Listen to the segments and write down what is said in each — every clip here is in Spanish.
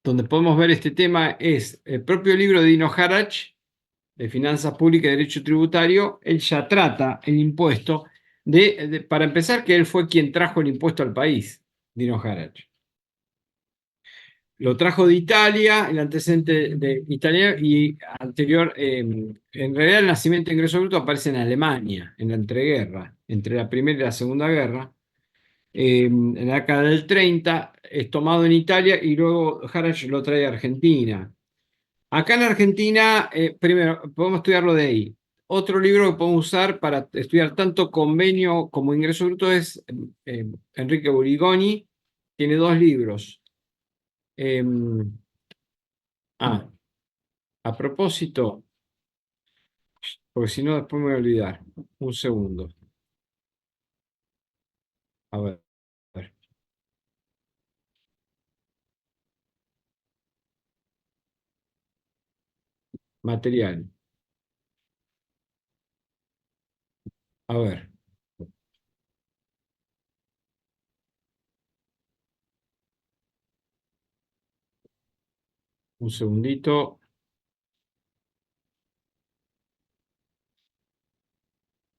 donde podemos ver este tema es el propio libro de Dino Harach, de Finanzas Públicas y Derecho Tributario. Él ya trata el impuesto, para empezar, que él fue quien trajo el impuesto al país, Dino Harach. Lo trajo de Italia, el antecedente de Italia, y anterior, en realidad el nacimiento de ingreso bruto aparece en Alemania, en la entreguerra, entre la Primera y la Segunda Guerra. En la década del 30 es tomado en Italia y luego Harach lo trae a Argentina. Acá en Argentina, primero, podemos estudiarlo de ahí. Otro libro que podemos usar para estudiar tanto convenio como ingreso bruto es Enrique Burigoni. Tiene dos libros. Eh, ah, a propósito, porque si no después me voy a olvidar. Un segundo. A ver. Material. A ver. Un segundito.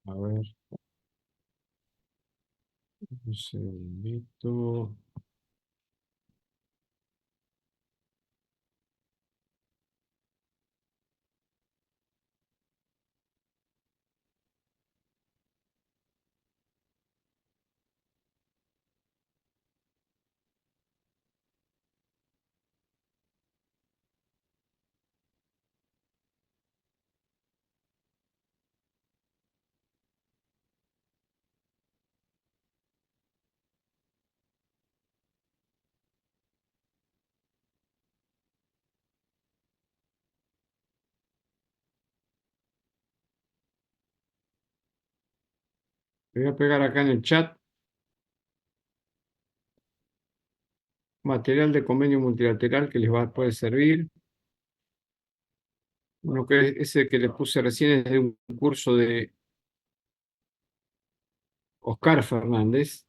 A ver. Un segundito. Le voy a pegar acá en el chat. Material de convenio multilateral que les puede servir. Uno que ese que les puse recién es de un curso de Oscar Fernández.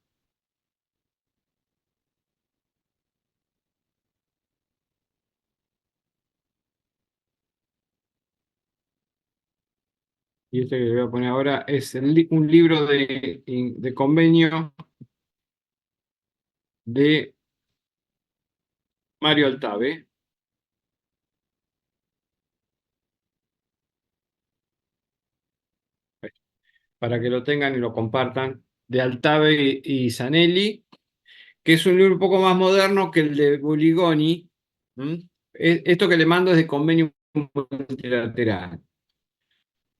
Y este que le voy a poner ahora es un libro de convenio de Mario Altave, para que lo tengan y lo compartan, de Altave y Zanelli, que es un libro un poco más moderno que el de Buligoni. ¿Mm? Esto que le mando es de convenio multilateral.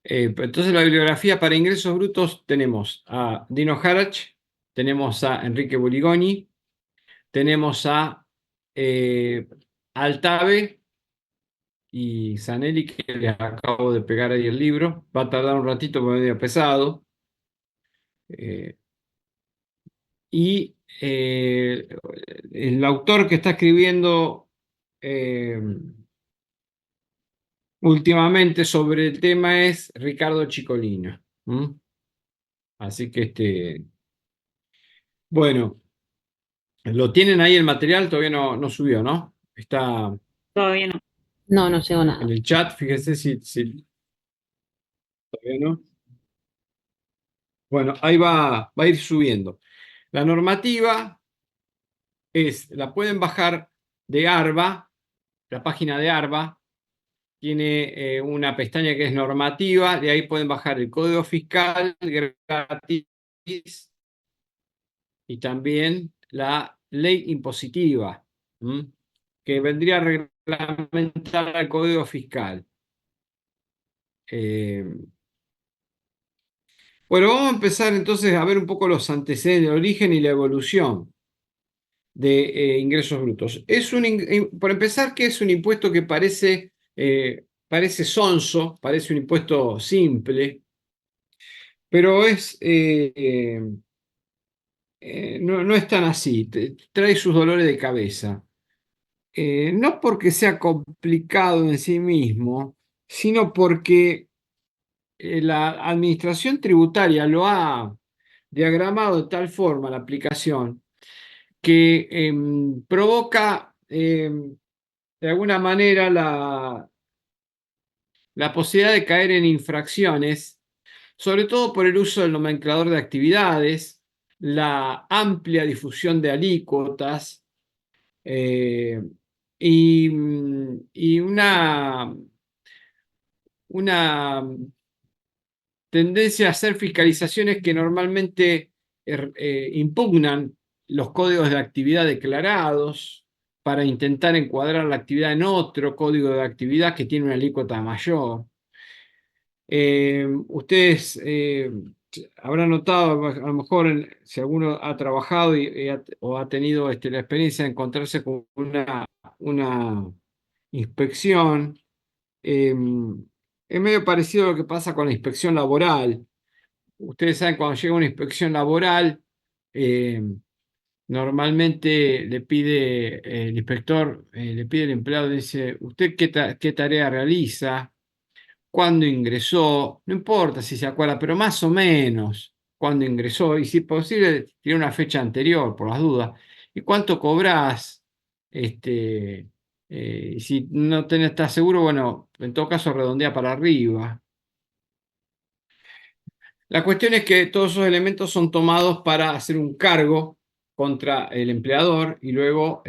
Entonces, la bibliografía para ingresos brutos tenemos a Dino Harach, tenemos a Enrique Buligoni, tenemos a eh, Altave y Zanelli, que les acabo de pegar ahí el libro. Va a tardar un ratito porque es medio pesado. Eh, y el autor que está escribiendo eh, últimamente sobre el tema es Ricardo Chicolino. ¿Mm? Así que bueno, lo tienen ahí el material, todavía no subió, ¿no? Está Todavía no. No, no llegó en nada. el chat, fíjese si todavía no. Bueno, ahí va a ir subiendo. La normativa la pueden bajar de ARBA, la página de ARBA, tiene una pestaña que es normativa, de ahí pueden bajar el código fiscal gratis y también la ley impositiva, que vendría a reglamentar el código fiscal. Eh, bueno, vamos a empezar entonces a ver un poco los antecedentes, el origen y la evolución de ingresos brutos. Por empezar, ¿qué es un impuesto que parece sonso, parece un impuesto simple, pero no es tan así, trae sus dolores de cabeza? No porque sea complicado en sí mismo, sino porque la administración tributaria lo ha diagramado de tal forma la aplicación que provoca de alguna manera la posibilidad de caer en infracciones, sobre todo por el uso del nomenclador de actividades, la amplia difusión de alícuotas eh, y una tendencia a hacer fiscalizaciones que normalmente impugnan los códigos de actividad declarados para intentar encuadrar la actividad en otro código de actividad que tiene una alícuota mayor. Ustedes habrán notado, a lo mejor si alguno ha trabajado o ha tenido la experiencia de encontrarse con una inspección, eh, es medio parecido a lo que pasa con la inspección laboral. Ustedes saben, cuando llega una inspección laboral, eh, normalmente le pide el inspector, le pide al empleado, dice, ¿usted qué tarea realiza? ¿Cuándo ingresó? No importa si se acuerda, pero más o menos cuándo ingresó y si es posible, tiene una fecha anterior por las dudas. ¿Y cuánto cobrás? Y si no estás seguro, bueno, en todo caso redondea para arriba. La cuestión es que todos esos elementos son tomados para hacer un cargo contra el empleador y luego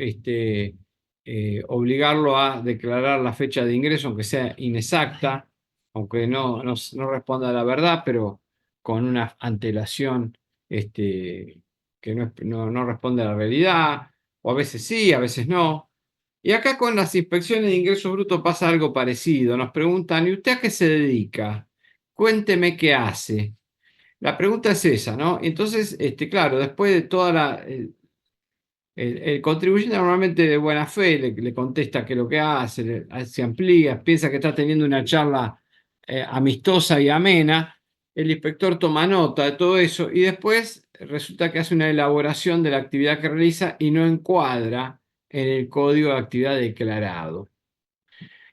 obligarlo a declarar la fecha de ingreso, aunque sea inexacta, aunque no responda a la verdad, pero con una antelación que no responde a la realidad, o a veces sí, a veces no. Y acá con las inspecciones de ingreso bruto pasa algo parecido. Nos preguntan, ¿y usted a qué se dedica? Cuénteme qué hace. La pregunta es esa, ¿no? Entonces, claro, después de toda el contribuyente normalmente de buena fe le contesta que lo que hace, se amplía, piensa que está teniendo una charla amistosa y amena, el inspector toma nota de todo eso y después resulta que hace una elaboración de la actividad que realiza y no encuadra en el código de actividad declarado.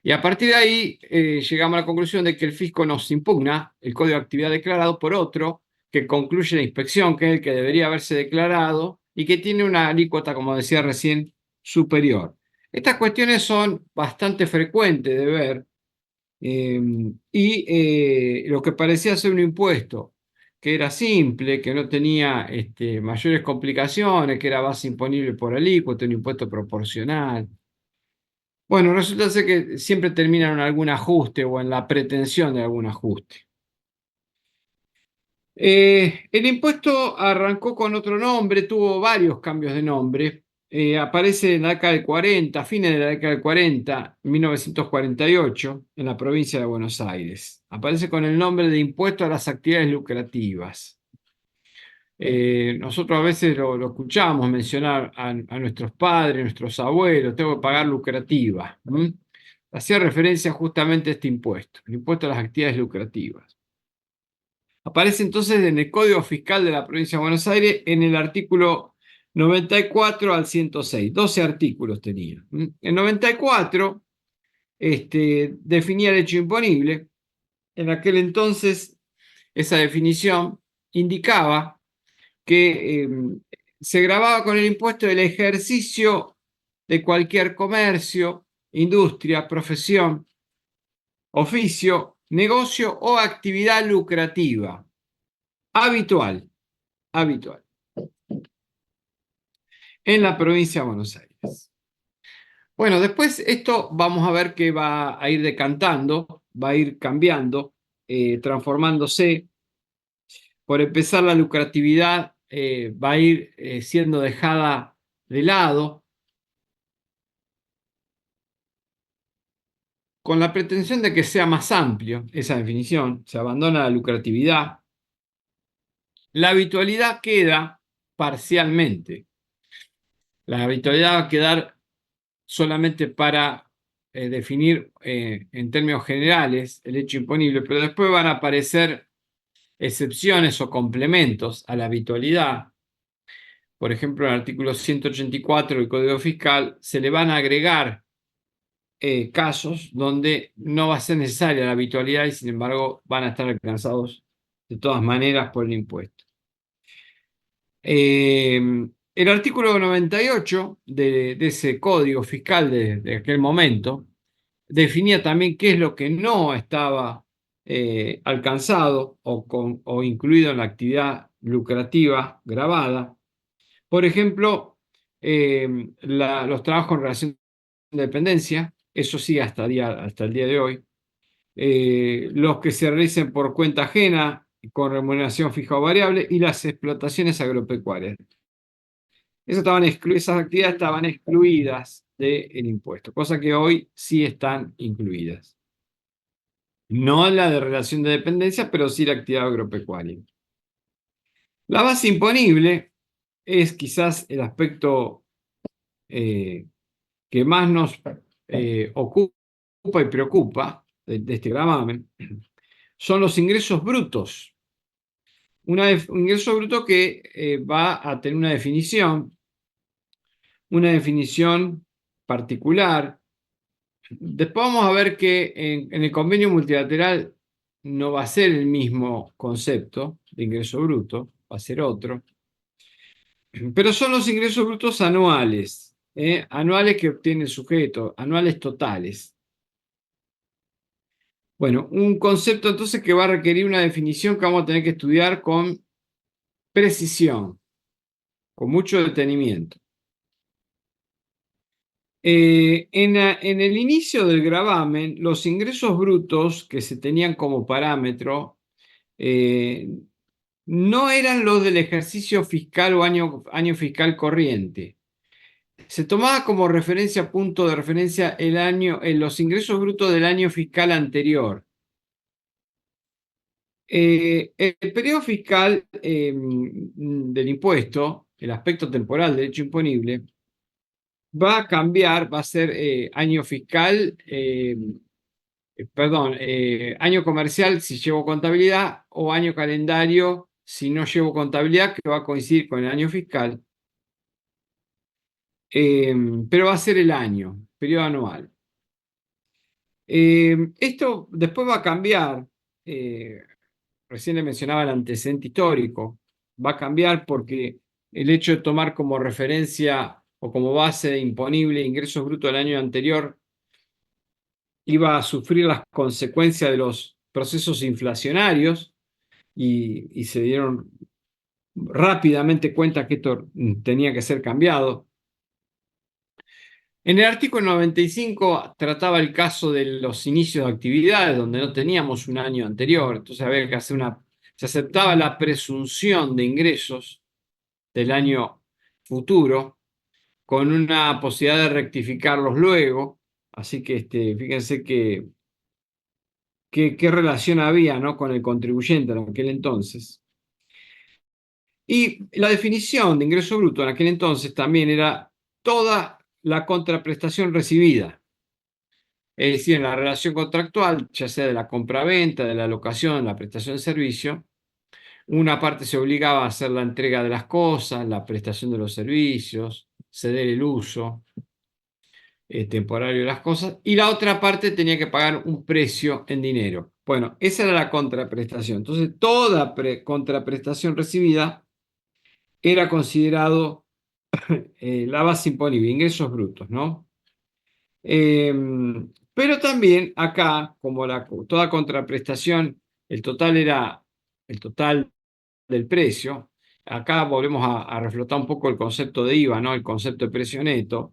Y a partir de ahí llegamos a la conclusión de que el fisco nos impugna el código de actividad declarado por otro que concluye la inspección, que es el que debería haberse declarado y que tiene una alícuota, como decía recién, superior. Estas cuestiones son bastante frecuentes de ver lo que parecía ser un impuesto que era simple, que no tenía mayores complicaciones, que era base imponible por alícuota, un impuesto proporcional. Bueno, resulta ser que siempre terminan en algún ajuste o en la pretensión de algún ajuste. El impuesto arrancó con otro nombre, tuvo varios cambios de nombre. Aparece en la década del 40, fines de la década del 40, 1948, en la provincia de Buenos Aires. Aparece con el nombre de Impuesto a las Actividades Lucrativas. Nosotros a veces lo escuchamos mencionar a nuestros padres, nuestros abuelos, tengo que pagar lucrativa. Hacía referencia justamente a este impuesto, el impuesto a las actividades lucrativas. Aparece entonces en el Código Fiscal de la Provincia de Buenos Aires en el artículo 94 al 106, 12 artículos tenía. El 94 definía el hecho imponible. En aquel entonces esa definición indicaba que se grababa con el impuesto del ejercicio de cualquier comercio, industria, profesión, oficio, negocio o actividad lucrativa habitual, habitual, en la provincia de Buenos Aires. Bueno, después esto vamos a ver que va a ir decantando, va a ir cambiando, transformándose. Por empezar, la lucratividad va a ir siendo dejada de lado con la pretensión de que sea más amplio esa definición, se abandona la lucratividad, la habitualidad queda parcialmente. La habitualidad va a quedar solamente para definir en términos generales el hecho imponible, pero después van a aparecer excepciones o complementos a la habitualidad. Por ejemplo, en el artículo 184 del Código Fiscal se le van a agregar casos donde no va a ser necesaria la habitualidad y sin embargo van a estar alcanzados de todas maneras por el impuesto. el artículo 98 de ese código fiscal de aquel momento definía también qué es lo que no estaba alcanzado o incluido en la actividad lucrativa grabada. Por ejemplo, los trabajos en relación de dependencia, eso sí hasta el día de hoy. Los que se realicen por cuenta ajena, con remuneración fija o variable, y las explotaciones agropecuarias. Esas actividades estaban excluidas del impuesto, cosa que hoy sí están incluidas. No la de relación de dependencia, pero sí la actividad agropecuaria. La base imponible es quizás el aspecto que más nos ocupa y preocupa de este gravamen. Son los ingresos brutos. Un ingreso bruto que va a tener una definición particular. Después vamos a ver que en el convenio multilateral no va a ser el mismo concepto de ingreso bruto, va a ser otro. Pero son los ingresos brutos anuales, anuales que obtiene el sujeto, anuales totales. Bueno, un concepto entonces que va a requerir una definición que vamos a tener que estudiar con precisión, con mucho detenimiento. En el inicio del gravamen, los ingresos brutos que se tenían como parámetro no eran los del ejercicio fiscal o año fiscal corriente. Se tomaba como referencia, punto de referencia, los ingresos brutos del año fiscal anterior. El periodo fiscal del impuesto, el aspecto temporal del hecho imponible, va a cambiar, va a ser año fiscal, perdón, año comercial si llevo contabilidad o año calendario si no llevo contabilidad, que va a coincidir con el año fiscal, pero va a ser el año, periodo anual. Esto después va a cambiar, recién le mencionaba el antecedente histórico, va a cambiar porque el hecho de tomar como referencia o como base imponible ingresos brutos del año anterior iba a sufrir las consecuencias de los procesos inflacionarios y se dieron rápidamente cuenta que esto tenía que ser cambiado. En el artículo 95 trataba el caso de los inicios de actividades donde no teníamos un año anterior, entonces había que hacer se aceptaba la presunción de ingresos del año futuro con una posibilidad de rectificarlos luego, así que fíjense qué relación había, ¿no?, con el contribuyente en aquel entonces. Y la definición de ingreso bruto en aquel entonces también era toda la contraprestación recibida. Es decir, en la relación contractual, ya sea de la compraventa, de la locación, la prestación de servicio, una parte se obligaba a hacer la entrega de las cosas, la prestación de los servicios, ceder el uso temporario de las cosas, y la otra parte tenía que pagar un precio en dinero. Bueno, esa era la contraprestación. Entonces, toda contraprestación recibida era considerado la base imponible, ingresos brutos, ¿no? Pero también acá, como toda contraprestación, el total era el total del precio. Acá volvemos a reflotar un poco el concepto de IVA, ¿no? El concepto de precio neto.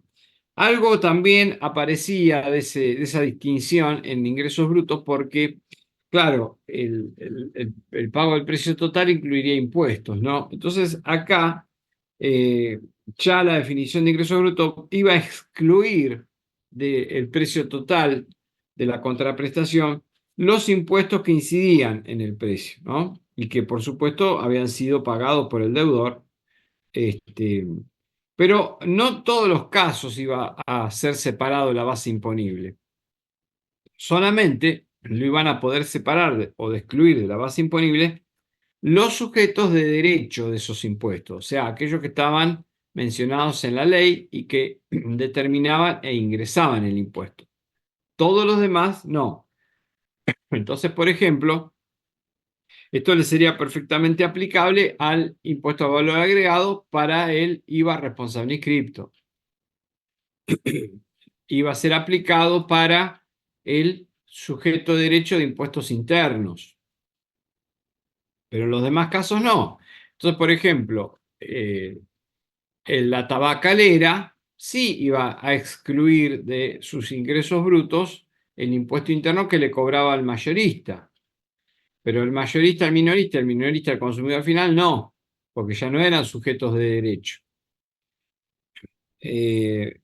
Algo también aparecía de esa distinción en ingresos brutos porque, claro, el pago del precio total incluiría impuestos, ¿no? Entonces, acá ya la definición de ingreso bruto iba a excluir del precio total de la contraprestación los impuestos que incidían en el precio, ¿no? Y que por supuesto habían sido pagados por el deudor. Pero no todos los casos iba a ser separado la base imponible. Solamente lo iban a poder separar o excluir de la base imponible los sujetos de derecho de esos impuestos, o sea, aquellos que estaban mencionados en la ley y que determinaban e ingresaban el impuesto. Todos los demás no. Entonces, por ejemplo, Esto le sería perfectamente aplicable al impuesto a valor agregado para el IVA responsable inscripto. Iba a ser aplicado para el sujeto de derecho de impuestos internos, pero en los demás casos no. Entonces, por ejemplo, en la tabacalera sí iba a excluir de sus ingresos brutos el impuesto interno que le cobraba al mayorista, pero el mayorista al minorista, el minorista al consumidor final no, porque ya no eran sujetos de derecho.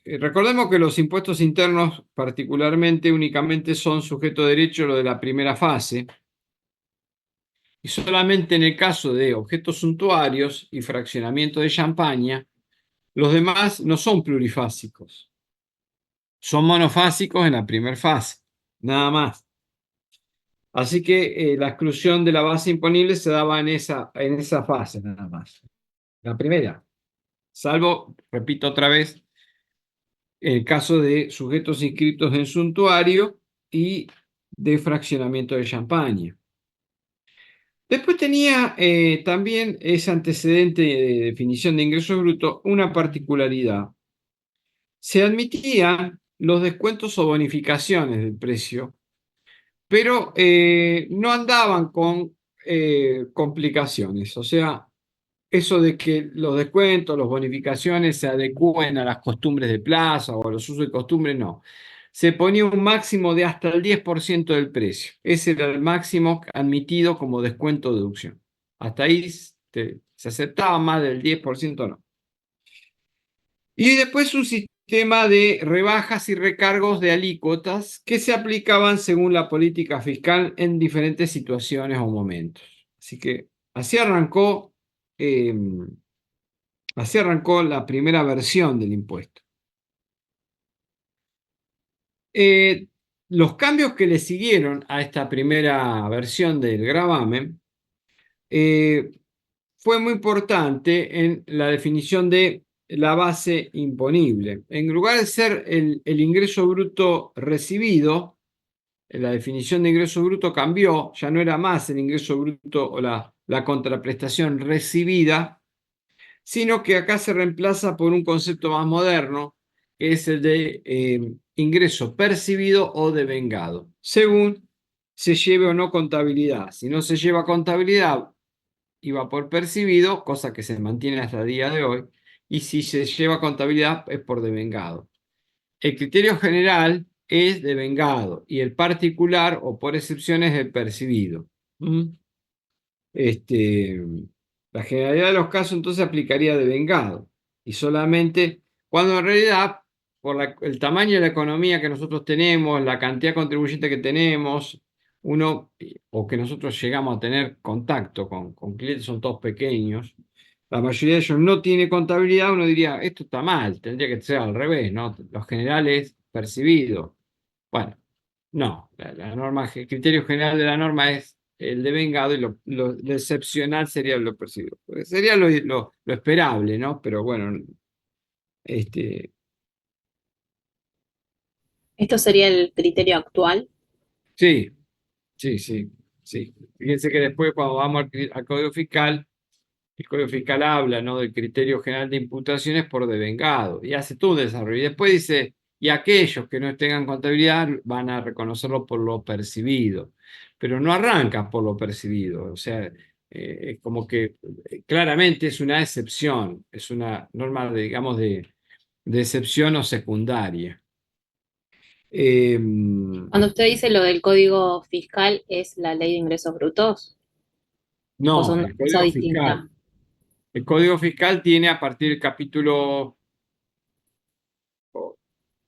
Recordemos que los impuestos internos particularmente únicamente son sujeto de derecho lo de la primera fase y solamente en el caso de objetos suntuarios y fraccionamiento de champaña, los demás no son plurifásicos, son monofásicos en la primera fase, nada más. Así que la exclusión de la base imponible se daba en esa fase nada más, la primera, salvo, repito otra vez, el caso de sujetos inscritos en suntuario y de fraccionamiento de champaña. Después tenía también ese antecedente de definición de ingreso bruto una particularidad. Se admitían los descuentos o bonificaciones del precio, pero no andaban con complicaciones. O sea, eso de que los descuentos, las bonificaciones se adecúen a las costumbres de plaza o a los usos de costumbre, no. Se ponía un máximo de hasta el 10% del precio. Ese era el máximo admitido como descuento o deducción. Hasta ahí se aceptaba, más del 10% no. Y después un sistema de rebajas y recargos de alícuotas que se aplicaban según la política fiscal en diferentes situaciones o momentos. Así que así arrancó. eh, Así arrancó la primera versión del impuesto. Eh, los cambios que le siguieron a esta primera versión del gravamen eh, fue muy importante en la definición de la base imponible. En lugar de ser el ingreso bruto recibido, la definición de ingreso bruto cambió, ya no era más el ingreso bruto o la contraprestación recibida, sino que acá se reemplaza por un concepto más moderno, que es el de ingreso percibido o devengado, según se lleve o no contabilidad. Si no se lleva contabilidad, iba por percibido, cosa que se mantiene hasta el día de hoy, y si se lleva contabilidad es por devengado. El criterio general es devengado y el particular o por excepción es el percibido. ¿Mm? Este, la generalidad de los casos entonces aplicaría de vengado y solamente cuando en realidad por el tamaño de la economía que nosotros tenemos, la cantidad de contribuyentes que tenemos, uno o que nosotros llegamos a tener contacto con clientes, son todos pequeños, la mayoría de ellos no tiene contabilidad, uno diría, esto está mal, tendría que ser al revés, ¿no? Lo general es percibido. Bueno, no, la norma, el criterio general de la norma es el devengado y lo excepcional sería lo percibido. Pues sería lo esperable, ¿no? Pero bueno, este, Esto sería el criterio actual. sí, sí, sí, sí. Fíjense que después cuando vamos al Código Fiscal, el Código Fiscal habla, ¿no? Del criterio general de imputaciones por devengado y hace todo un desarrollo. Y después dice, y aquellos que no tengan contabilidad van a reconocerlo por lo percibido, pero no arranca por lo percibido. O sea, es como que claramente es una excepción, es una norma, digamos, de excepción o secundaria. Eh, Cuando usted dice lo del código fiscal, ¿es la ley de ingresos brutos? ¿O no, son el cosas Código distintas? Fiscal. El Código Fiscal tiene a partir del capítulo, oh,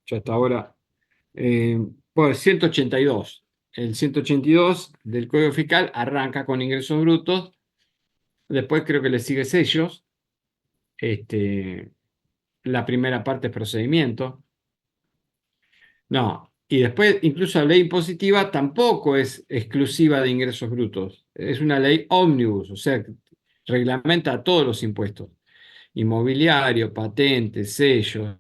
ya hasta ahora, Eh, pues 182. El 182 del Código Fiscal arranca con ingresos brutos, después creo que le sigue sellos, este, la primera parte es procedimiento. No, y después incluso la ley impositiva tampoco es exclusiva de ingresos brutos, es una ley ómnibus, o sea, que reglamenta todos los impuestos, inmobiliario, patentes, sellos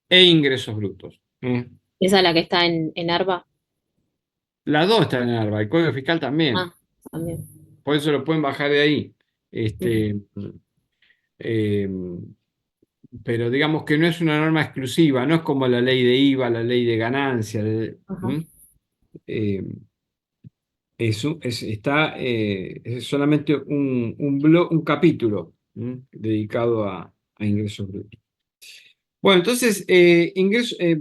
e ingresos brutos. ¿Eh? ¿Esa es la que está en ARBA? Las dos están en ARBA, el Código Fiscal también. Ah, también. por eso lo pueden bajar de ahí. Ujú. Este, eh, pero digamos que no es una norma exclusiva, no es como la ley de IVA, la ley de ganancia. Ajá. ¿Mm? Eh, es solamente un capítulo, ¿m? Dedicado a ingresos brutos. Bueno, entonces,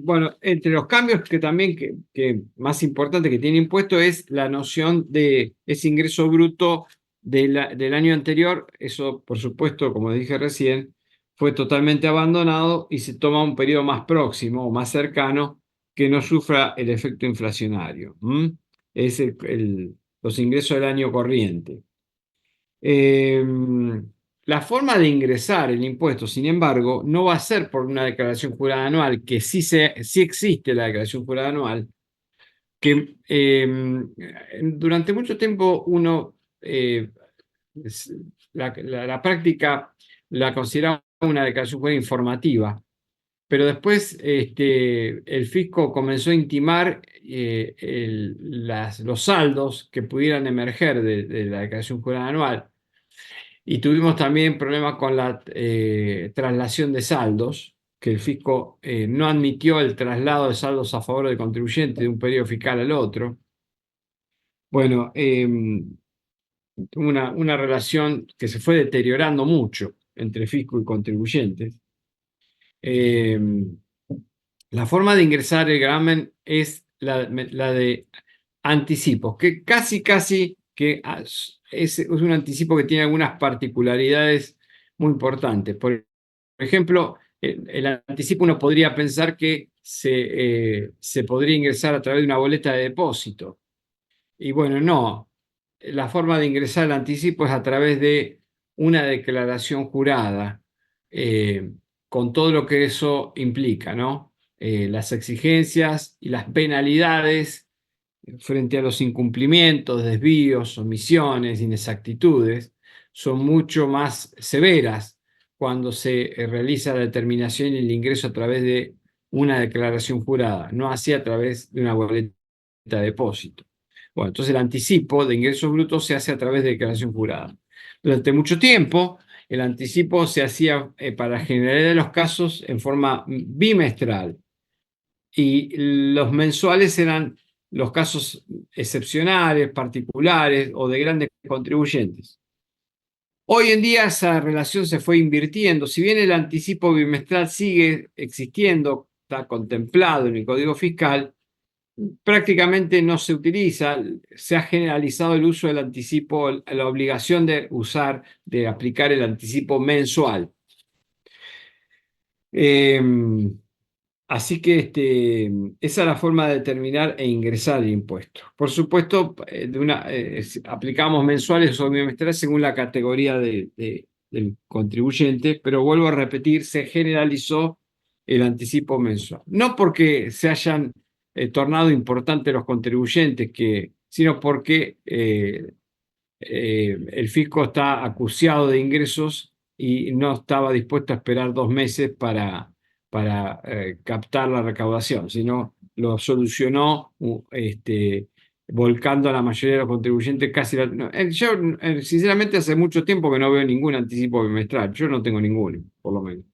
bueno, entre los cambios que también que más importante que tiene impuesto es la noción de ese ingreso bruto del año anterior. Eso, por supuesto, como dije recién, fue totalmente abandonado y se toma un periodo más próximo o más cercano que no sufra el efecto inflacionario. Es los ingresos del año corriente. Eh, la forma de ingresar el impuesto, sin embargo, no va a ser por una declaración jurada anual, que sí existe la declaración jurada anual, que durante mucho tiempo es- la práctica la consideraba una declaración jurada informativa, pero después el fisco comenzó a intimar los saldos que pudieran emerger de la declaración jurada anual. Y tuvimos también problemas con la traslación de saldos, que el fisco no admitió el traslado de saldos a favor del contribuyente de un periodo fiscal al otro. Bueno, una relación que se fue deteriorando mucho entre fisco y contribuyentes. Eh, la forma de ingresar el gravamen es la de anticipos, que casi que es un anticipo que tiene algunas particularidades muy importantes. Por ejemplo, el anticipo uno podría pensar que se podría ingresar a través de una boleta de depósito. Y bueno, no. La forma de ingresar al anticipo es a través de una declaración jurada, eh, con todo lo que eso implica, ¿no? Las exigencias y las penalidades frente a los incumplimientos, desvíos, omisiones, inexactitudes, son mucho más severas cuando se realiza la determinación y el ingreso a través de una declaración jurada, no así a través de una boleta de depósito. Bueno, entonces el anticipo de ingresos brutos se hace a través de declaración jurada. Durante mucho tiempo, el anticipo se hacía para la generalidad de los casos en forma bimestral y los mensuales eran los casos excepcionales, particulares o de grandes contribuyentes. Hoy en día esa relación se fue invirtiendo. Si bien el anticipo bimestral sigue existiendo, está contemplado en el Código Fiscal, prácticamente no se utiliza. Se ha generalizado el uso del anticipo, la obligación de aplicar el anticipo mensual. Eh, Así que esa es la forma de determinar e ingresar el impuesto. Por supuesto, aplicamos mensuales o bimestrales según la categoría del contribuyente, pero vuelvo a repetir, se generalizó el anticipo mensual. No porque se hayan tornado importantes los contribuyentes, sino porque el fisco está acuciado de ingresos y no estaba dispuesto a esperar 2 meses para captar la recaudación, sino lo solucionó volcando a la mayoría de los contribuyentes casi. No, yo, sinceramente, hace mucho tiempo que no veo ningún anticipo bimestral. Yo no tengo ninguno, por lo menos.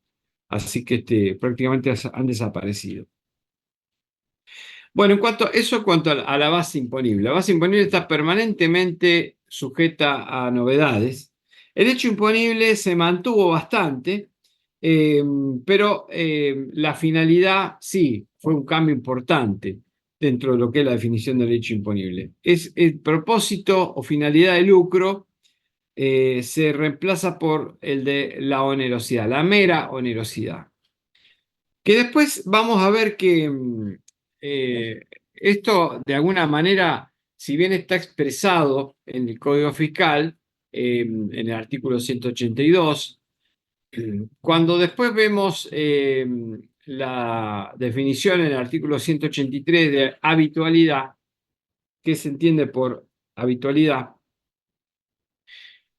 Así que prácticamente han desaparecido. Bueno, en cuanto a la base imponible. La base imponible está permanentemente sujeta a novedades. El hecho imponible se mantuvo bastante, eh, pero la finalidad sí fue un cambio importante dentro de lo que es la definición del hecho imponible. Es el propósito o finalidad de lucro, se reemplaza por el de la onerosidad, la mera onerosidad. Que después vamos a ver que eh, esto de alguna manera, si bien está expresado en el Código Fiscal, en el artículo 182, cuando después vemos la definición en el artículo 183 de habitualidad, ¿qué se entiende por habitualidad?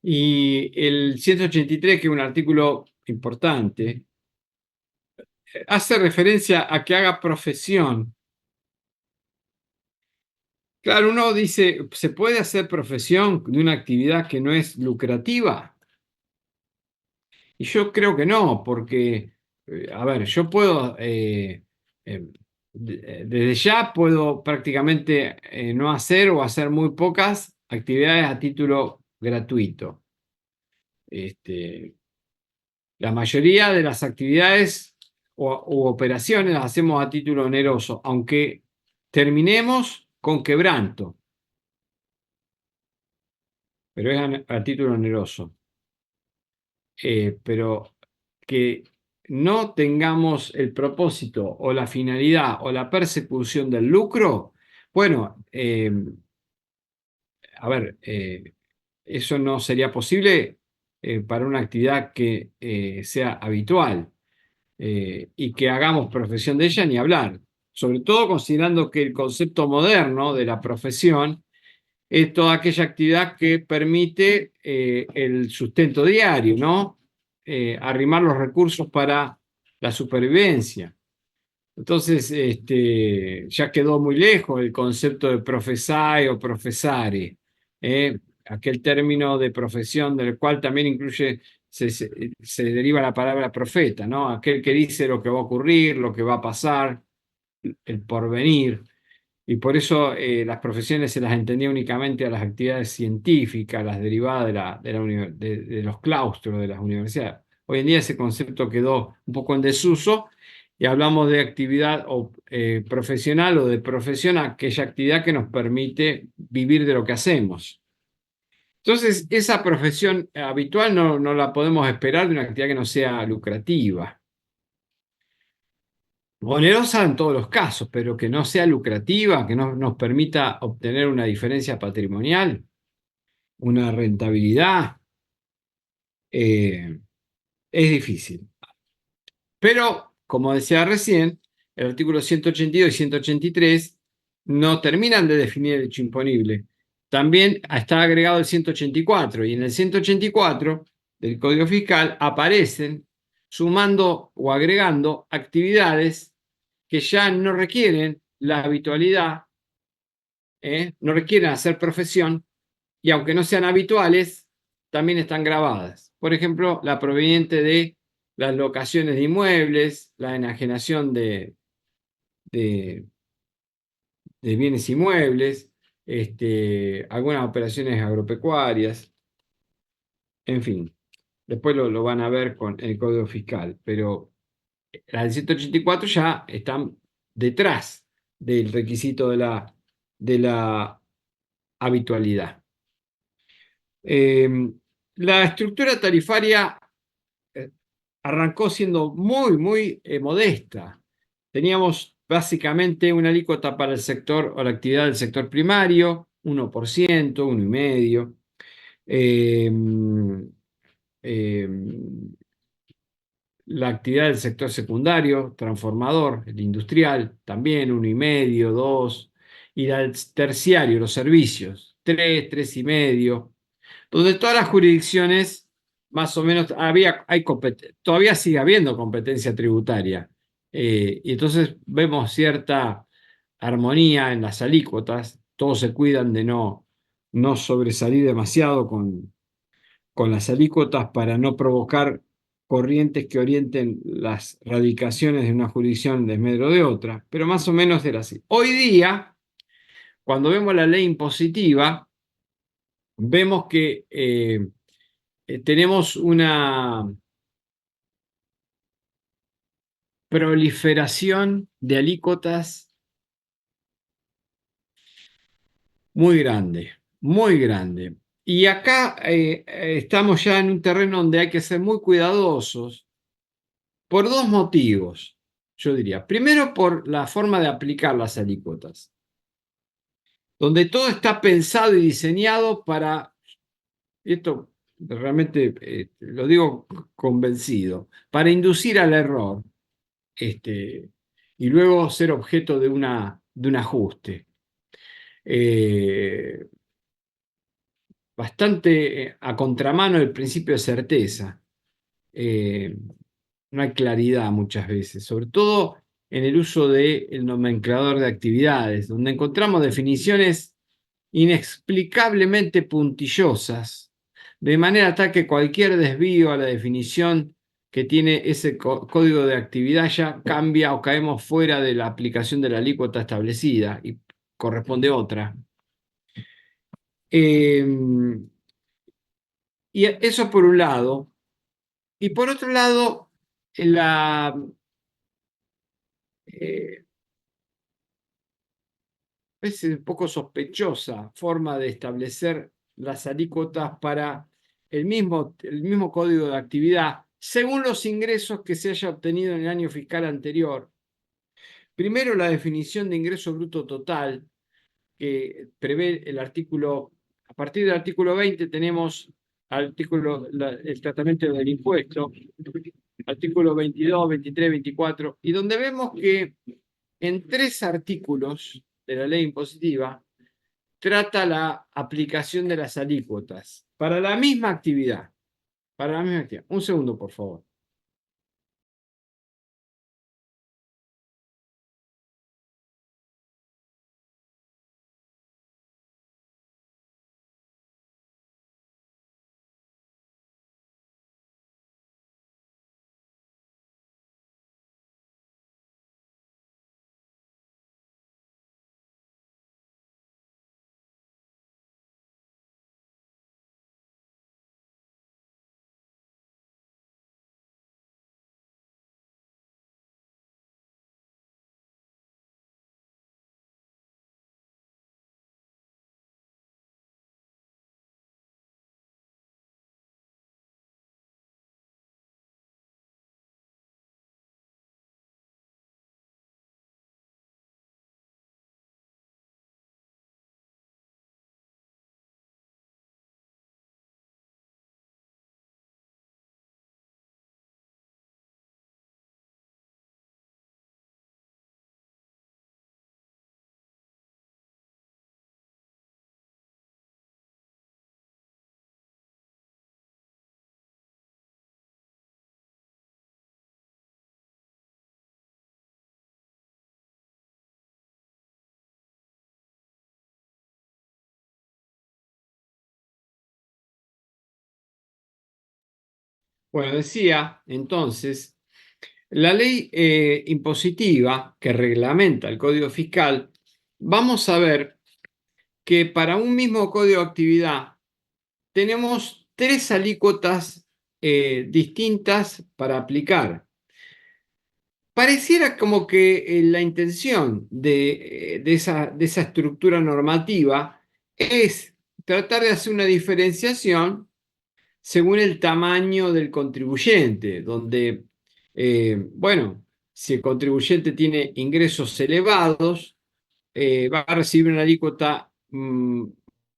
Y el 183, que es un artículo importante, hace referencia a que haga profesión Claro, uno dice, ¿se puede hacer profesión de una actividad que no es lucrativa? Y yo creo que no, porque, a ver, yo puedo, desde ya puedo prácticamente no hacer o hacer muy pocas actividades a título gratuito. Este, la mayoría de las actividades u operaciones las hacemos a título oneroso, aunque terminemos con quebranto, pero es a título oneroso. Pero que no tengamos el propósito o la finalidad o la persecución del lucro, bueno, a ver, eso no sería posible para una actividad que sea habitual y que hagamos profesión de ella ni hablar, sobre todo considerando que el concepto moderno de la profesión es toda aquella actividad que permite el sustento diario, ¿no? Arrimar los recursos para la supervivencia. Entonces, ya quedó muy lejos el concepto de profesae o profesare, aquel término de profesión del cual también incluye, se deriva la palabra profeta, ¿no? Aquel que dice lo que va a ocurrir, lo que va a pasar, el porvenir. Y por eso las profesiones se las entendía únicamente a las actividades científicas, las derivadas de los claustros de las universidades. Hoy en día ese concepto quedó un poco en desuso y hablamos de actividad profesional o de profesión, aquella actividad que nos permite vivir de lo que hacemos. Entonces, esa profesión habitual no la podemos esperar de una actividad que no sea lucrativa. Onerosa en todos los casos, pero que no sea lucrativa, que no nos permita obtener una diferencia patrimonial, una rentabilidad, eh, es difícil. Pero, como decía recién, el artículo 182 y 183 no terminan de definir el hecho imponible. También está agregado el 184 y en el 184 del Código Fiscal aparecen sumando o agregando actividades que ya no requieren la habitualidad, no requieren hacer profesión y aunque no sean habituales, también están grabadas. Por ejemplo, la proveniente de las locaciones de inmuebles, la enajenación de, de bienes inmuebles, algunas operaciones agropecuarias, en fin. Después lo van a ver con el Código Fiscal, pero las del 184 ya están detrás del requisito de la habitualidad. La estructura tarifaria eh, arrancó siendo muy modesta. Teníamos básicamente una alícuota para el sector o la actividad del sector primario, 1%, 1,5%. Eh, eh, la actividad del sector secundario, transformador, el industrial, también 1,5, 2, y la del terciario, los servicios, 3, 3,5, donde todas las jurisdicciones más o menos todavía sigue habiendo competencia tributaria. Y entonces vemos cierta armonía en las alícuotas, todos se cuidan de no sobresalir demasiado con las alícuotas para no provocar corrientes que orienten las radicaciones de una jurisdicción desmedro de otra, pero más o menos era así. Hoy día, cuando vemos la ley impositiva, vemos que tenemos una proliferación de alícuotas muy grande, muy grande. Y acá estamos ya en un terreno donde hay que ser muy cuidadosos por dos motivos, yo diría. Primero, por la forma de aplicar las alícuotas, donde todo está pensado y diseñado para, esto realmente lo digo convencido, para inducir al error, y luego ser objeto de un ajuste. Eh, Bastante a contramano del principio de certeza. Eh, no hay claridad muchas veces, sobre todo en el uso del nomenclador de actividades, donde encontramos definiciones inexplicablemente puntillosas, de manera tal que cualquier desvío a la definición que tiene ese código de actividad ya cambia o caemos fuera de la aplicación de la alícuota establecida y corresponde otra. Eh, y eso por un lado. Y por otro lado, la, eh, es un poco sospechosa forma de establecer las alícuotas para el mismo código de actividad según los ingresos que se haya obtenido en el año fiscal anterior. Primero, la definición de ingreso bruto total, que prevé el artículo, a partir del artículo 20 tenemos el tratamiento del impuesto, artículo 22, 23, 24, y donde vemos que en 3 artículos de la ley impositiva trata la aplicación de las alícuotas para la misma actividad. Para la misma actividad. Un segundo, por favor. Bueno, decía entonces, la ley impositiva que reglamenta el Código Fiscal, vamos a ver que para un mismo código de actividad tenemos 3 alícuotas distintas para aplicar. Pareciera como que la intención de esa estructura normativa es tratar de hacer una diferenciación según el tamaño del contribuyente, donde, bueno, si el contribuyente tiene ingresos elevados, va a recibir una alícuota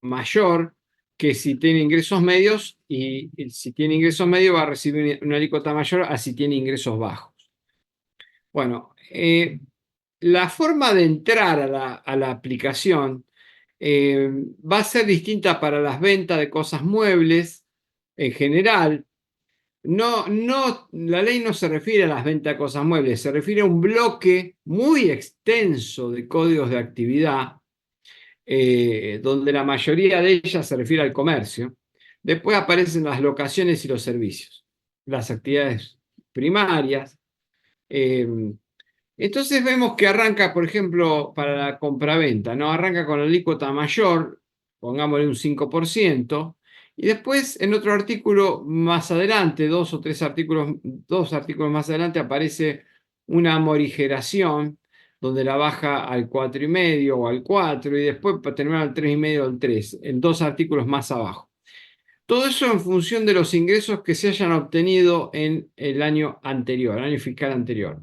mayor que si tiene ingresos medios y si tiene ingresos medios va a recibir una alícuota mayor a si tiene ingresos bajos. Bueno, la forma de entrar a la aplicación va a ser distinta para las ventas de cosas muebles en general. La ley no se refiere a las ventas de cosas muebles, se refiere a un bloque muy extenso de códigos de actividad, donde la mayoría de ellas se refiere al comercio. Después aparecen las locaciones y los servicios, las actividades primarias. eh, entonces vemos que arranca, por ejemplo, para la compraventa, ¿no? Arranca con la alícuota mayor, pongámosle un 5%, y después en otro artículo más adelante, 2 artículos más adelante, aparece una morigeración, donde la baja al 4,5 o al 4, y después para terminar al 3,5 o al 3, en 2 artículos más abajo. Todo eso en función de los ingresos que se hayan obtenido en el año anterior, el año fiscal anterior.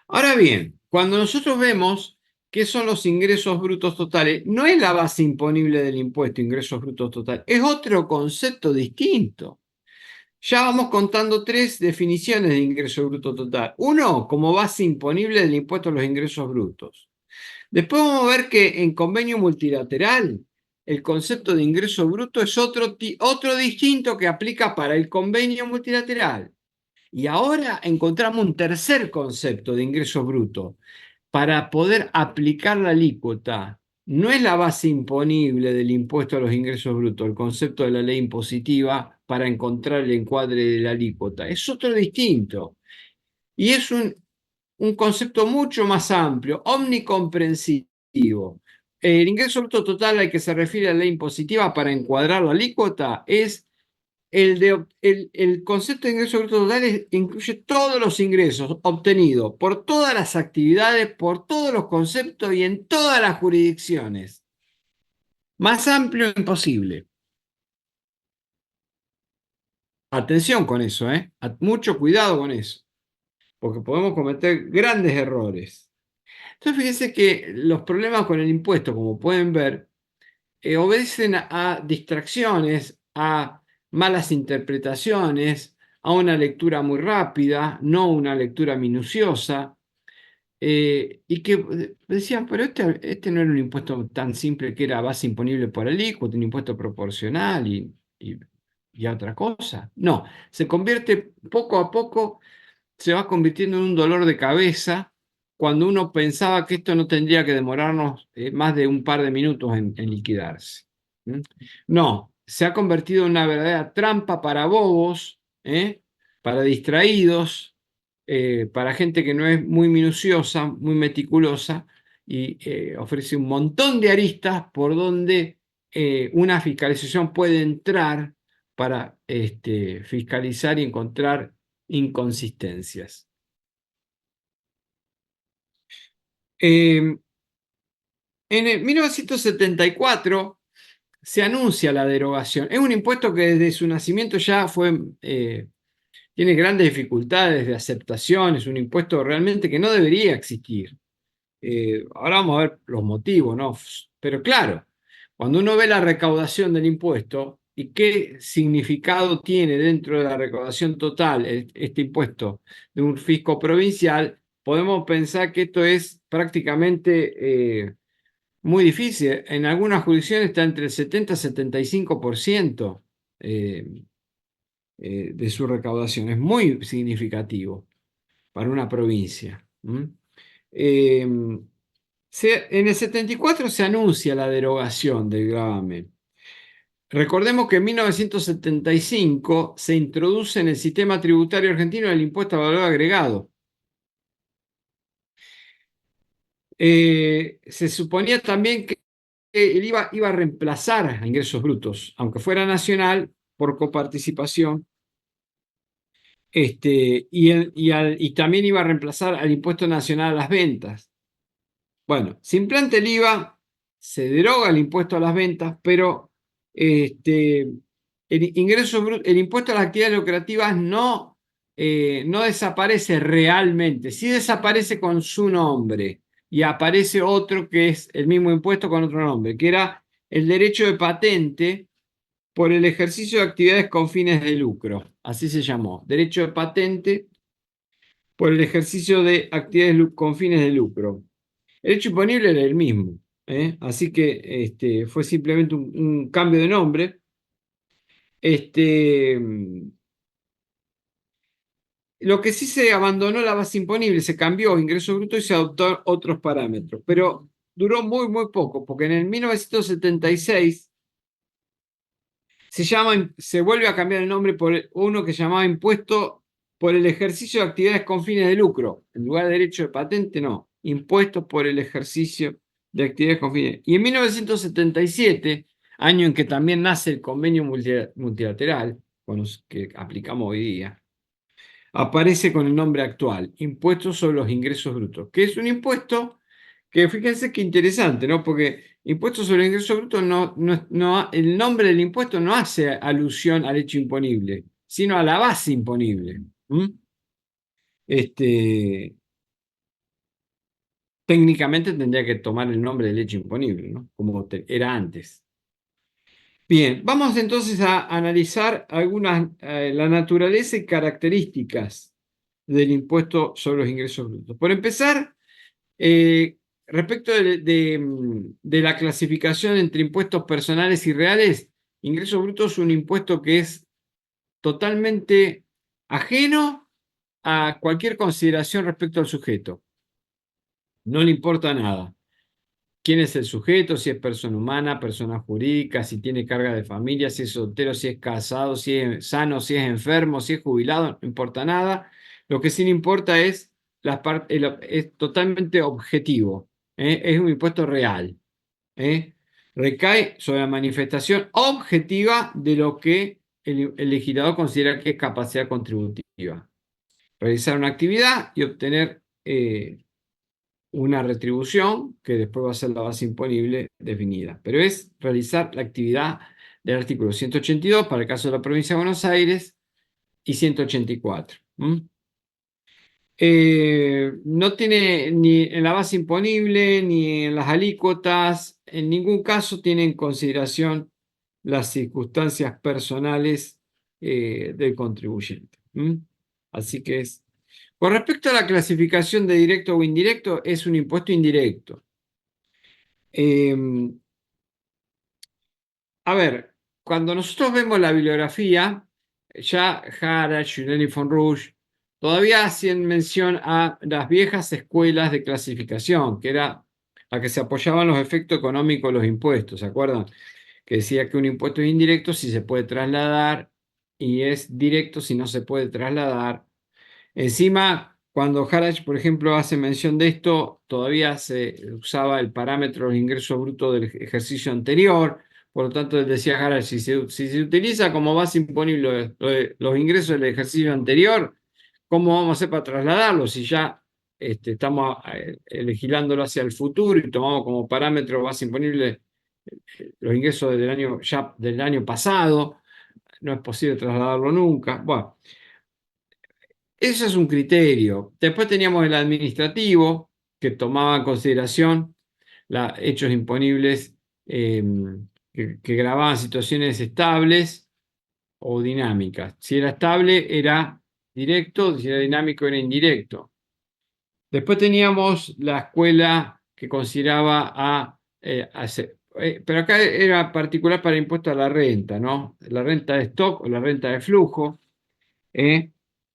Ahora bien, cuando nosotros vemos qué son los ingresos brutos totales, no es la base imponible del impuesto, ingresos brutos totales, es otro concepto distinto. Ya vamos contando 3 definiciones de ingreso bruto total. Uno, como base imponible del impuesto a los ingresos brutos. Después vamos a ver que en convenio multilateral el concepto de ingreso bruto es otro distinto que aplica para el convenio multilateral. Y ahora encontramos un tercer concepto de ingreso bruto para poder aplicar la alícuota no es la base imponible del impuesto a los ingresos brutos, el concepto de la ley impositiva para encontrar el encuadre de la alícuota. Es otro distinto. Y es un concepto mucho más amplio, omnicomprensivo. El ingreso bruto total al que se refiere la ley impositiva para encuadrar la alícuota es el concepto de ingreso bruto total incluye todos los ingresos obtenidos por todas las actividades, por todos los conceptos y en todas las jurisdicciones. Más amplio imposible. Atención con eso, ¿eh? Mucho cuidado con eso, porque podemos cometer grandes errores. Entonces, fíjense que los problemas con el impuesto, como pueden ver, obedecen a distracciones, a malas interpretaciones, a una lectura muy rápida, no una lectura minuciosa, y que decían, pero este no era un impuesto tan simple que era base imponible por alícuota, un impuesto proporcional y a otra cosa. No, se convierte poco a poco, se va convirtiendo en un dolor de cabeza cuando uno pensaba que esto no tendría que demorarnos más de un par de minutos en liquidarse. ¿Mm? No, se ha convertido en una verdadera trampa para bobos, para distraídos, para gente que no es muy minuciosa, muy meticulosa, y ofrece un montón de aristas por donde una fiscalización puede entrar para fiscalizar y encontrar inconsistencias. En el 1974 se anuncia la derogación. Es un impuesto que desde su nacimiento ya tiene grandes dificultades de aceptación, es un impuesto realmente que no debería existir. Ahora vamos a ver los motivos, ¿no? Pero claro, cuando uno ve la recaudación del impuesto y qué significado tiene dentro de la recaudación total este impuesto de un fisco provincial, podemos pensar que esto es prácticamente muy difícil. En algunas jurisdicciones está entre el 70 y 75% de su recaudación. Es muy significativo para una provincia. Eh, en el 74 se anuncia la derogación del gravamen. Recordemos que en 1975 se introduce en el sistema tributario argentino el impuesto al valor agregado. Se suponía también que él iba a reemplazar a ingresos brutos, aunque fuera nacional, por coparticipación, y también iba a reemplazar al impuesto nacional a las ventas. Bueno, se implanta el IVA, se deroga el impuesto a las ventas, pero el impuesto a las actividades lucrativas no desaparece realmente, sí desaparece con su nombre y aparece otro que es el mismo impuesto con otro nombre, que era el derecho de patente por el ejercicio de actividades con fines de lucro. Así se llamó, derecho de patente por el ejercicio de actividades con fines de lucro. El hecho imponible era el mismo, así que fue simplemente un cambio de nombre. Este, lo que sí se abandonó la base imponible, se cambió ingreso bruto y se adoptó otros parámetros, pero duró muy, muy poco, porque en el 1976 se vuelve a cambiar el nombre por uno que se llamaba impuesto por el ejercicio de actividades con fines de lucro. En lugar de derecho de patente, no. Impuestos por el ejercicio de actividades con fines. Y en 1977, año en que también nace el convenio multilateral, con los que aplicamos hoy día, aparece con el nombre actual, Impuesto sobre los Ingresos Brutos, que es un impuesto que fíjense qué interesante, ¿no? Porque impuesto sobre el ingreso bruto el nombre del impuesto no hace alusión al hecho imponible, sino a la base imponible. Este, técnicamente tendría que tomar el nombre del hecho imponible, ¿no? Como era antes. Bien, vamos entonces a analizar la naturaleza y características del impuesto sobre los ingresos brutos. Por empezar, respecto de la clasificación entre impuestos personales y reales, ingreso bruto es un impuesto que es totalmente ajeno a cualquier consideración respecto al sujeto. No le importa nada. quién es el sujeto, si es persona humana, persona jurídica, si tiene carga de familia, si es soltero, si es casado, si es sano, si es enfermo, si es jubilado, no importa nada. Lo que sí le importa es, es totalmente objetivo, ¿eh? Es un impuesto real, ¿eh? Recae sobre la manifestación objetiva de lo que el legislador considera que es capacidad contributiva. Realizar una actividad y obtener una retribución que después va a ser la base imponible definida. Pero es realizar la actividad del artículo 182 para el caso de la provincia de Buenos Aires y 184. No tiene ni en la base imponible ni en las alícuotas, en ningún caso tiene en consideración las circunstancias personales del contribuyente. Así que es. Con respecto a la clasificación de directo o indirecto, es un impuesto indirecto. Eh, a ver, cuando nosotros vemos la bibliografía, ya Harald, Giuliani von Rouge, todavía hacen mención a las viejas escuelas de clasificación, que era la que se apoyaban los efectos económicos de los impuestos, ¿se acuerdan? Que decía que un impuesto es indirecto si se puede trasladar y es directo si no se puede trasladar. Encima, cuando Harach, por ejemplo, hace mención de esto, todavía se usaba el parámetro de ingreso bruto del ejercicio anterior. Por lo tanto, él decía Harach, si se utiliza como base imponible los ingresos del ejercicio anterior, ¿cómo vamos a hacer para trasladarlos? Si ya estamos legislándolo hacia el futuro y tomamos como parámetro base imponible los ingresos del año pasado, no es posible trasladarlo nunca. Bueno. Ese es un criterio. Después teníamos el administrativo, que tomaba en consideración hechos imponibles eh, que gravaban situaciones estables o dinámicas. Si era estable, era directo, si era dinámico, era indirecto. Después teníamos la escuela que consideraba pero acá era particular para impuesto a la renta, ¿no? La renta de stock o la renta de flujo.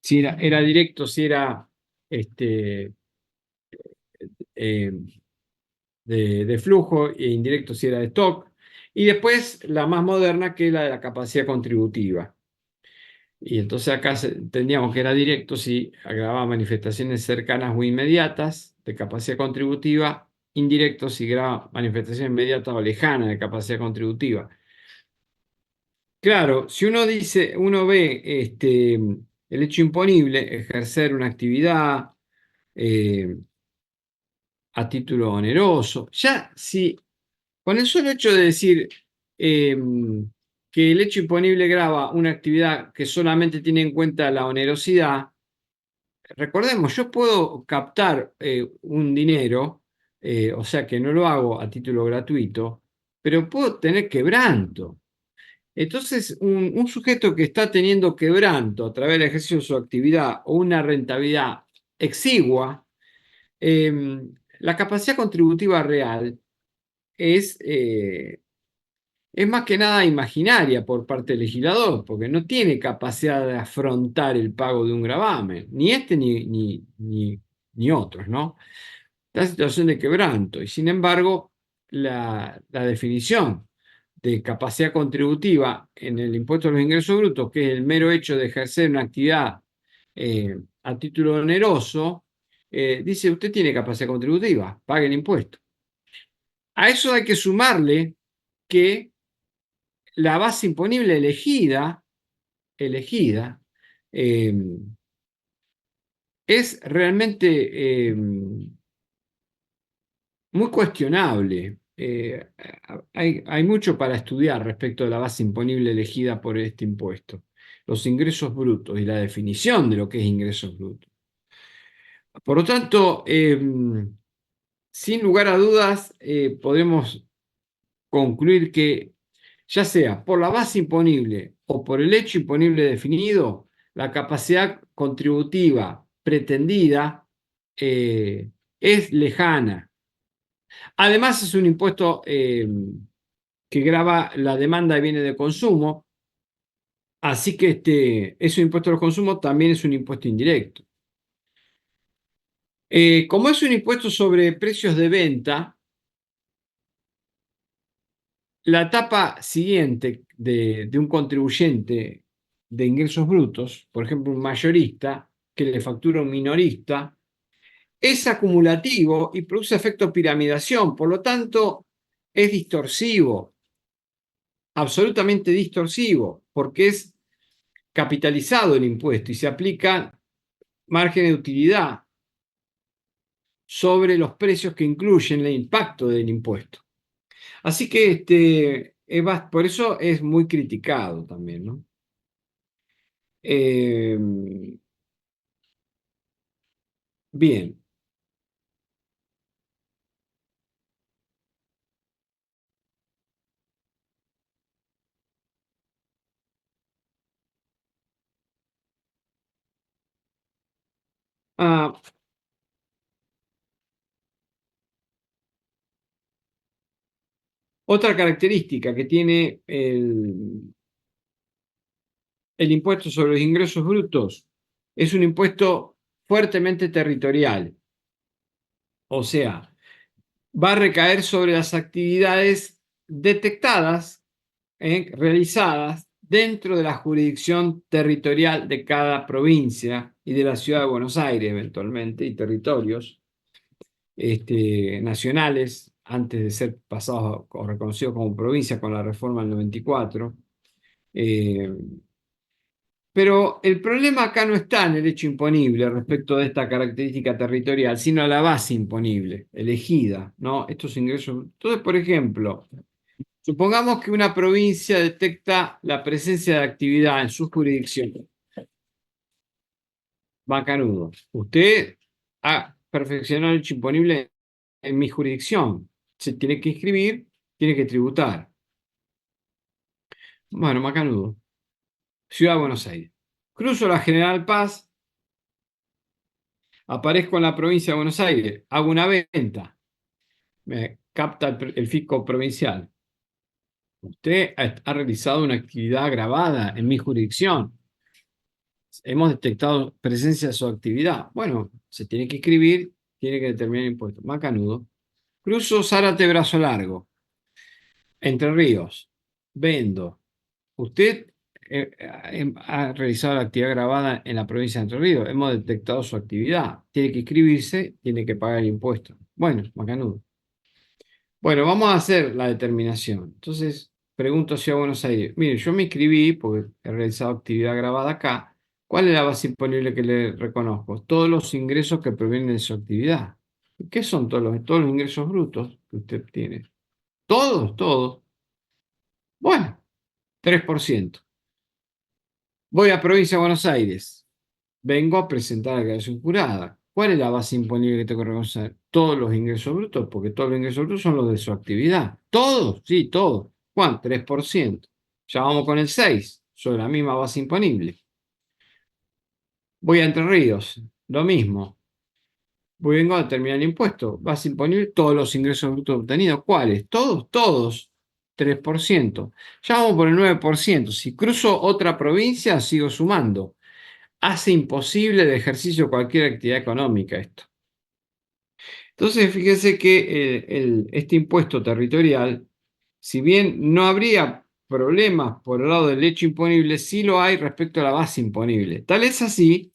Si era directo, si era este, eh, de flujo, e indirecto si era de stock. Y después la más moderna, que es la de la capacidad contributiva. Y entonces acá tendríamos que era directo si agravaba manifestaciones cercanas o inmediatas de capacidad contributiva, indirecto si graba manifestaciones inmediatas o lejanas de capacidad contributiva. Claro, si uno dice, uno ve el hecho imponible, ejercer una actividad eh, a título oneroso, ya si con el solo hecho de decir eh, que el hecho imponible grava una actividad que solamente tiene en cuenta la onerosidad, recordemos, yo puedo captar un dinero, o sea que no lo hago a título gratuito, pero puedo tener quebranto. Entonces, un sujeto que está teniendo quebranto a través del ejercicio de su actividad o una rentabilidad exigua, eh, la capacidad contributiva real es más que nada imaginaria por parte del legislador, porque no tiene capacidad de afrontar el pago de un gravamen, ni este ni otros, ¿no? La situación de quebranto. Y sin embargo, la definición de capacidad contributiva en el impuesto a los ingresos brutos, que es el mero hecho de ejercer una actividad a título oneroso, dice usted tiene capacidad contributiva, pague el impuesto. A eso hay que sumarle que la base imponible elegida eh, es realmente muy cuestionable. Hay mucho para estudiar respecto a la base imponible elegida por este impuesto, los ingresos brutos y la definición de lo que es ingresos brutos. Por lo tanto, sin lugar a dudas, podemos concluir que ya sea por la base imponible o por el hecho imponible definido, la capacidad contributiva pretendida es lejana. Además, es un impuesto que grava la demanda de bienes de consumo, así que ese impuesto a los consumos también es un impuesto indirecto. Como es un impuesto sobre precios de venta, la etapa siguiente de un contribuyente de ingresos brutos, por ejemplo, un mayorista que le factura a un minorista, es acumulativo y produce efecto piramidación, por lo tanto, es distorsivo, absolutamente distorsivo, porque es capitalizado el impuesto y se aplica margen de utilidad sobre los precios que incluyen el impacto del impuesto. Así que por eso es muy criticado también, ¿no? Eh, bien. Ah, otra característica que tiene el impuesto sobre los ingresos brutos es un impuesto fuertemente territorial. O sea, va a recaer sobre las actividades detectadas, realizadas dentro de la jurisdicción territorial de cada provincia y de la ciudad de Buenos Aires eventualmente, y territorios nacionales, antes de ser pasados o reconocidos como provincia con la reforma del 94. Eh, pero el problema acá no está en el hecho imponible respecto de esta característica territorial, sino a la base imponible, elegida, ¿no? Estos ingresos. Entonces, por ejemplo, supongamos que una provincia detecta la presencia de actividad en su jurisdicción. Macanudo. Usted ha perfeccionado el hecho imponible en mi jurisdicción. Se tiene que inscribir, tiene que tributar. Bueno, Macanudo. Ciudad de Buenos Aires. Cruzo la General Paz, aparezco en la provincia de Buenos Aires, hago una venta, me capta el fisco provincial. Usted ha realizado una actividad grabada en mi jurisdicción. Hemos detectado presencia de su actividad. Bueno, se tiene que inscribir, tiene que determinar el impuesto. Macanudo. Cruzo Zárate Brazo Largo, Entre Ríos. Vendo. Usted ha realizado la actividad grabada en la provincia de Entre Ríos. Hemos detectado su actividad. Tiene que inscribirse, tiene que pagar el impuesto. Bueno, macanudo. Bueno, vamos a hacer la determinación. Entonces, pregunto a Ciudad de Buenos Aires. Mire, yo me inscribí porque he realizado actividad grabada acá. ¿Cuál es la base imponible que le reconozco? Todos los ingresos que provienen de su actividad. ¿Qué son todos los ingresos brutos que usted tiene? Todos, todos. Bueno, 3%. Voy a provincia de Buenos Aires. Vengo a presentar la declaración jurada. ¿Cuál es la base imponible que tengo que reconocer? Todos los ingresos brutos, porque todos los ingresos brutos son los de su actividad. ¿Todos? Sí, todos. ¿Cuánto? 3%. Ya vamos con el 6, sobre la misma base imponible. Voy a Entre Ríos, lo mismo. Vengo a determinar el impuesto. Base imponible, todos los ingresos brutos obtenidos. ¿Cuáles? Todos, todos. 3%. Ya vamos por el 9%. Si cruzo otra provincia, sigo sumando. Hace imposible el ejercicio de cualquier actividad económica esto. Entonces, fíjese que este impuesto territorial, si bien no habría problemas por el lado del hecho imponible, sí lo hay respecto a la base imponible. Tal es así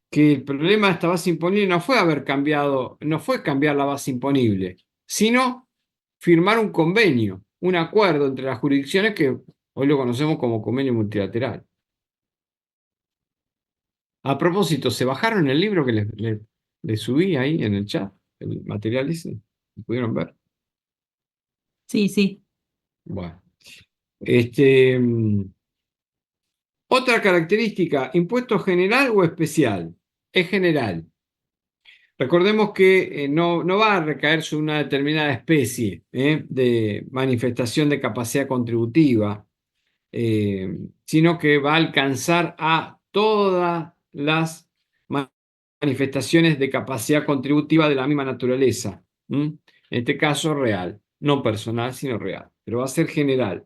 que el problema de esta base imponible no fue haber cambiado, no fue cambiar la base imponible, sino firmar un convenio, un acuerdo entre las jurisdicciones que hoy lo conocemos como convenio multilateral. A propósito, ¿se bajaron el libro que les subí ahí en el chat? El material ese. ¿Lo pudieron ver? Sí, sí. Bueno. Este, otra característica, ¿impuesto general o especial? Es general. Recordemos que no va a recaer sobre una determinada especie de manifestación de capacidad contributiva, sino que va a alcanzar a todas las manifestaciones de capacidad contributiva de la misma naturaleza. En este caso, real, no personal, sino real, pero va a ser general.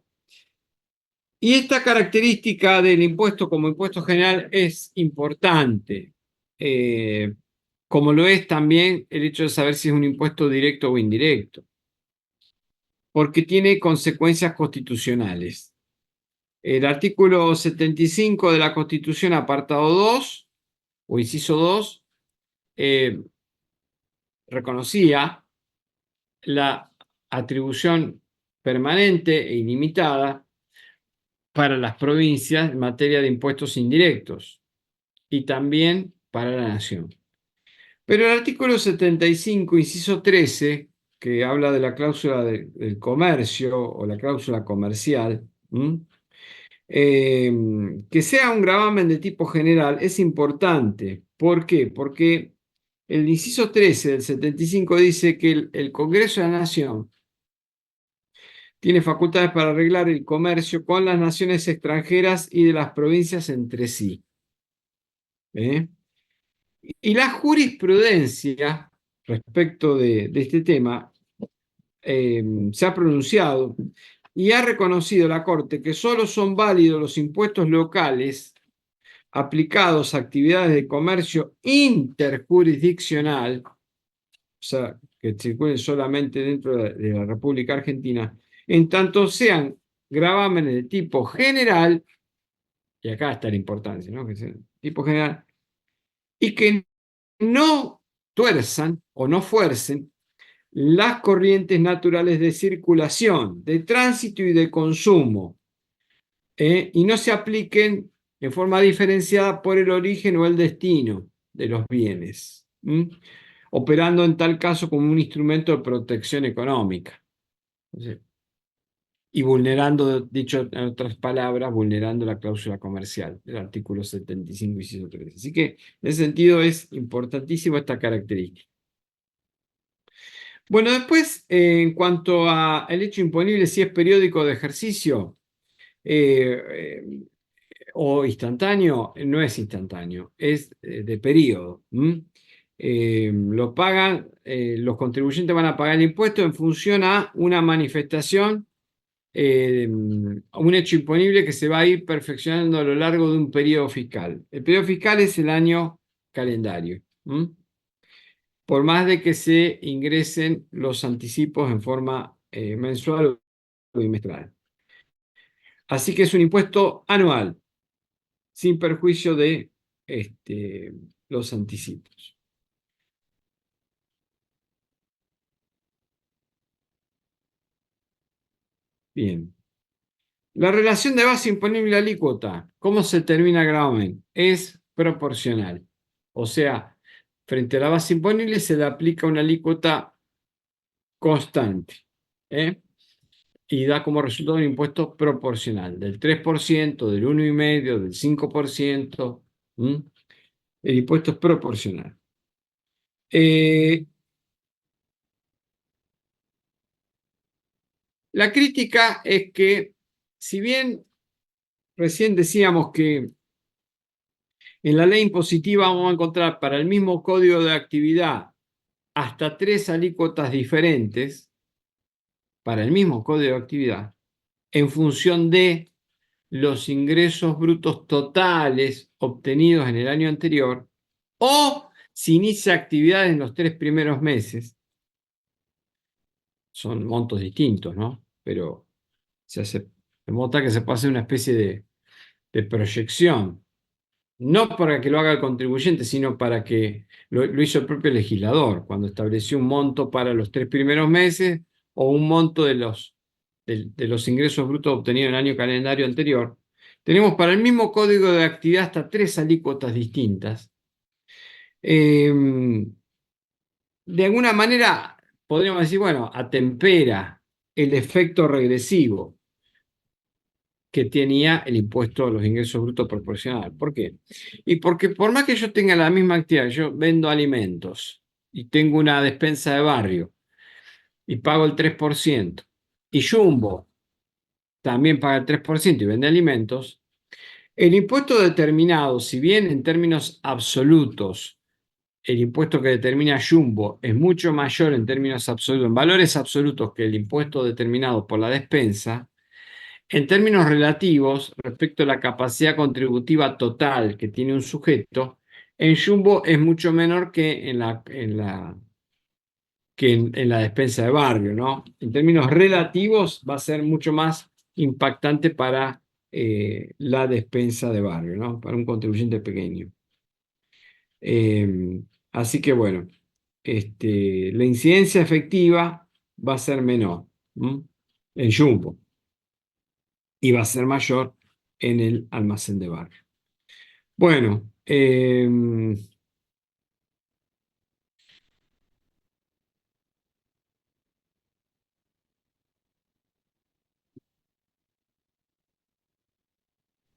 Y esta característica del impuesto como impuesto general es importante, como lo es también el hecho de saber si es un impuesto directo o indirecto. porque tiene consecuencias constitucionales. El artículo 75 de la Constitución, apartado 2, o inciso 2, reconocía la atribución permanente e ilimitada para las provincias en materia de impuestos indirectos y también para la nación. Pero el artículo 75, inciso 13, que habla de la cláusula del comercio o la cláusula comercial, que sea un gravamen de tipo general es importante. ¿Por qué? Porque el inciso 13 del 75 dice que el Congreso de la Nación tiene facultades para arreglar el comercio con las naciones extranjeras y de las provincias entre sí. ¿Eh? Y la jurisprudencia respecto de este tema se ha pronunciado y ha reconocido la Corte que solo son válidos los impuestos locales aplicados a actividades de comercio interjurisdiccional, o sea, que circulen solamente dentro de la República Argentina, en tanto sean gravámenes de tipo general, y acá está la importancia, ¿no? Que sea tipo general, y que no tuerzan o no fuercen las corrientes naturales de circulación, de tránsito y de consumo, y no se apliquen en forma diferenciada por el origen o el destino de los bienes, operando en tal caso como un instrumento de protección económica. Y vulnerando, dicho en otras palabras, vulnerando la cláusula comercial del artículo 75, inciso 3. Así que en ese sentido es importantísima esta característica. Bueno, después, en cuanto al hecho imponible, si es periódico de ejercicio o instantáneo, no es instantáneo, es de periodo. Lo pagan, los contribuyentes van a pagar el impuesto en función a una manifestación, un hecho imponible que se va a ir perfeccionando a lo largo de un periodo fiscal. El periodo fiscal es el año calendario. Por más de que se ingresen los anticipos en forma mensual o bimestral. Así que es un impuesto anual, sin perjuicio de los anticipos. Bien. La relación de base imponible y alícuota, ¿cómo se determina el gravamen? Es proporcional. O sea, frente a la base imponible se le aplica una alícuota constante. Y da como resultado un impuesto proporcional, del 3%, del 1,5%, del 5%. El impuesto es proporcional. La crítica es que, si bien recién decíamos que en la ley impositiva vamos a encontrar para el mismo código de actividad hasta 3 alícuotas diferentes, para el mismo código de actividad, en función de los ingresos brutos totales obtenidos en el año anterior, o si inicia actividades en los 3 primeros meses. Son montos distintos, ¿no? Pero se nota que se puede hacer una especie de proyección, no para que lo haga el contribuyente, sino para que lo hizo el propio legislador, cuando estableció un monto para los 3 primeros meses o un monto de los ingresos brutos obtenidos en el año calendario anterior. Tenemos para el mismo código de actividad hasta 3 alícuotas distintas. De alguna manera podríamos decir, bueno, atempera el efecto regresivo que tenía el impuesto a los ingresos brutos proporcional. ¿Por qué? Y porque por más que yo tenga la misma actividad, yo vendo alimentos y tengo una despensa de barrio y pago el 3%, y Jumbo también paga el 3% y vende alimentos, el impuesto determinado, si bien en términos absolutos el impuesto que determina Jumbo es mucho mayor en términos absolutos, en valores absolutos, que el impuesto determinado por la despensa, en términos relativos, respecto a la capacidad contributiva total que tiene un sujeto, en Jumbo es mucho menor que en la que en la despensa de barrio, ¿no? En términos relativos va a ser mucho más impactante para la despensa de barrio, ¿no? Para un contribuyente pequeño. Así que bueno, la incidencia efectiva va a ser menor, ¿m? En Jumbo y va a ser mayor en el almacén de barrio. Bueno, bien,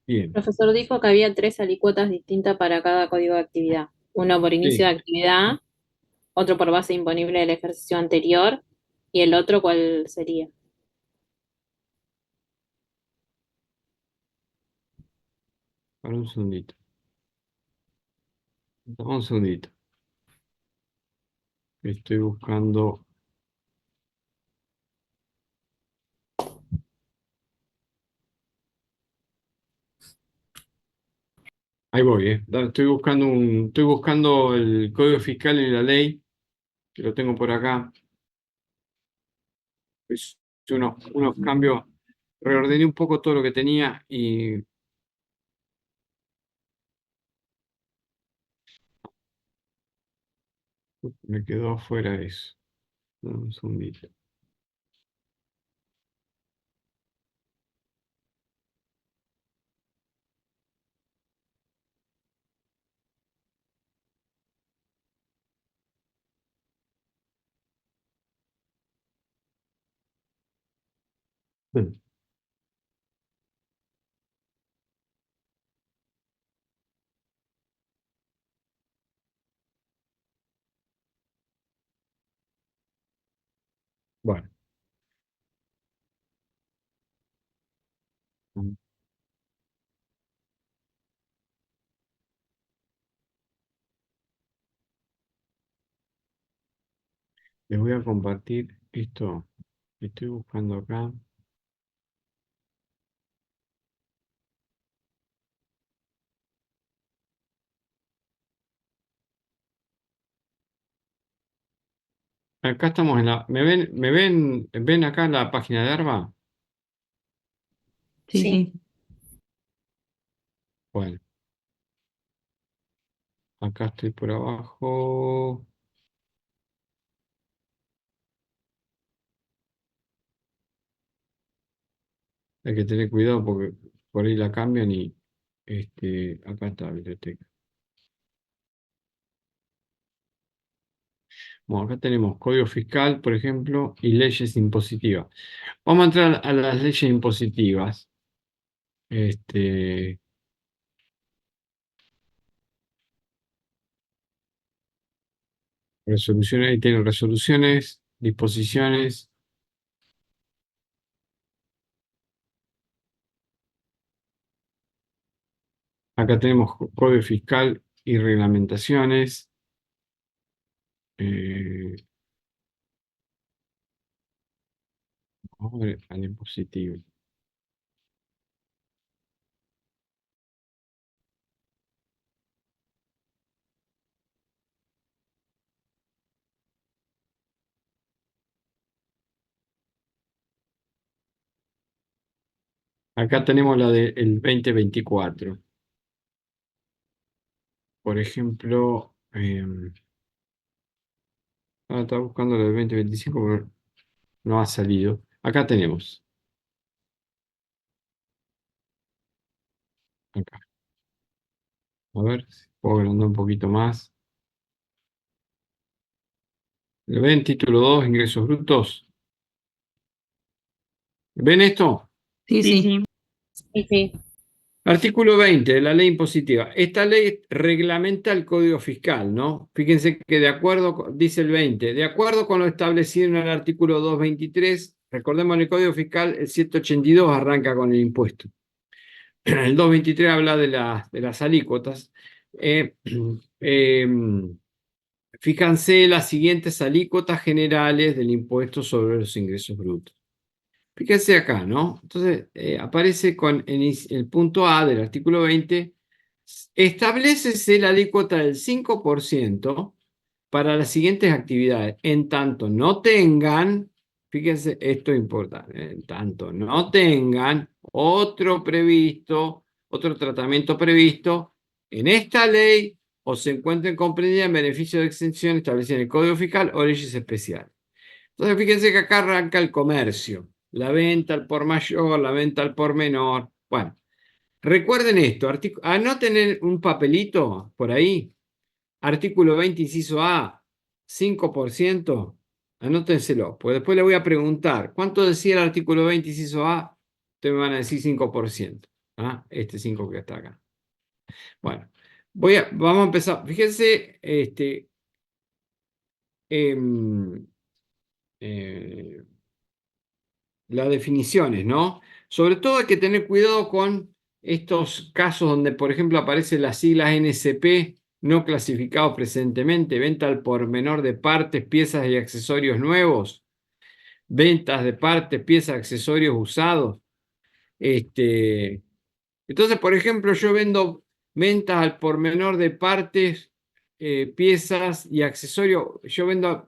El profesor dijo que había 3 alícuotas distintas para cada código de actividad. Uno por inicio sí, de actividad, otro por base imponible del ejercicio anterior y el otro, ¿cuál sería? para un segundito. Dame un segundito. Estoy buscando. Ahí voy, estoy buscando el código fiscal y la ley, que lo tengo por acá. Hice unos cambios, reordené un poco todo lo que tenía y me quedó afuera eso. Dame un segundito. Bueno, les voy a compartir esto que estoy buscando acá. Acá estamos ven acá en la página de ARBA? Sí, Sí. sí. Bueno, acá estoy por abajo. Hay que tener cuidado porque por ahí la cambian y acá está la biblioteca. Bueno, acá tenemos código fiscal, por ejemplo, y leyes impositivas. Vamos a entrar a las leyes impositivas. Este, resoluciones, ahí tienen resoluciones, disposiciones. Acá tenemos código fiscal y reglamentaciones. Eh, Vamos a ver al impositivo. Acá tenemos la del 2024. Por ejemplo, estaba buscando la del 2025, pero no ha salido. Acá tenemos. Acá. A ver si puedo agrandar un poquito más. ¿Lo ven? Título 2, ingresos brutos. ¿Ven esto? Sí, Sí, sí. sí. Sí, sí. Artículo 20 de la ley impositiva. Esta ley reglamenta el Código Fiscal, ¿no? Fíjense que dice el 20, de acuerdo con lo establecido en el artículo 223, recordemos en el Código Fiscal, el 182 arranca con el impuesto. El 223 habla de las alícuotas. Eh, eh, Fíjense las siguientes alícuotas generales del impuesto sobre los ingresos brutos. Fíjense acá, ¿no? Entonces, aparece con el punto A del artículo 20, establécese la alícuota del 5% para las siguientes actividades. En tanto no tengan, fíjense, esto es importante, en tanto no tengan otro tratamiento previsto en esta ley o se encuentren comprendidas en beneficio de exención establecida en el Código Fiscal o leyes especiales. Entonces, fíjense que acá arranca el comercio, la venta al por mayor, la venta al por menor. Bueno, recuerden esto, anoten un papelito por ahí, artículo 20, inciso A, 5%, anótenselo, pues después le voy a preguntar, ¿cuánto decía el artículo 20, inciso A? Ustedes me van a decir 5%, ¿ah? Este 5 que está acá. Bueno, vamos a empezar. Fíjense, em, eh, las definiciones, ¿no? Sobre todo hay que tener cuidado con estos casos donde, por ejemplo, aparecen las siglas NCP, no clasificados presentemente, venta al por menor de partes, piezas y accesorios nuevos, ventas de partes, piezas, accesorios usados. Entonces, por ejemplo, yo vendo ventas al por menor de partes, piezas y accesorios. Yo vendo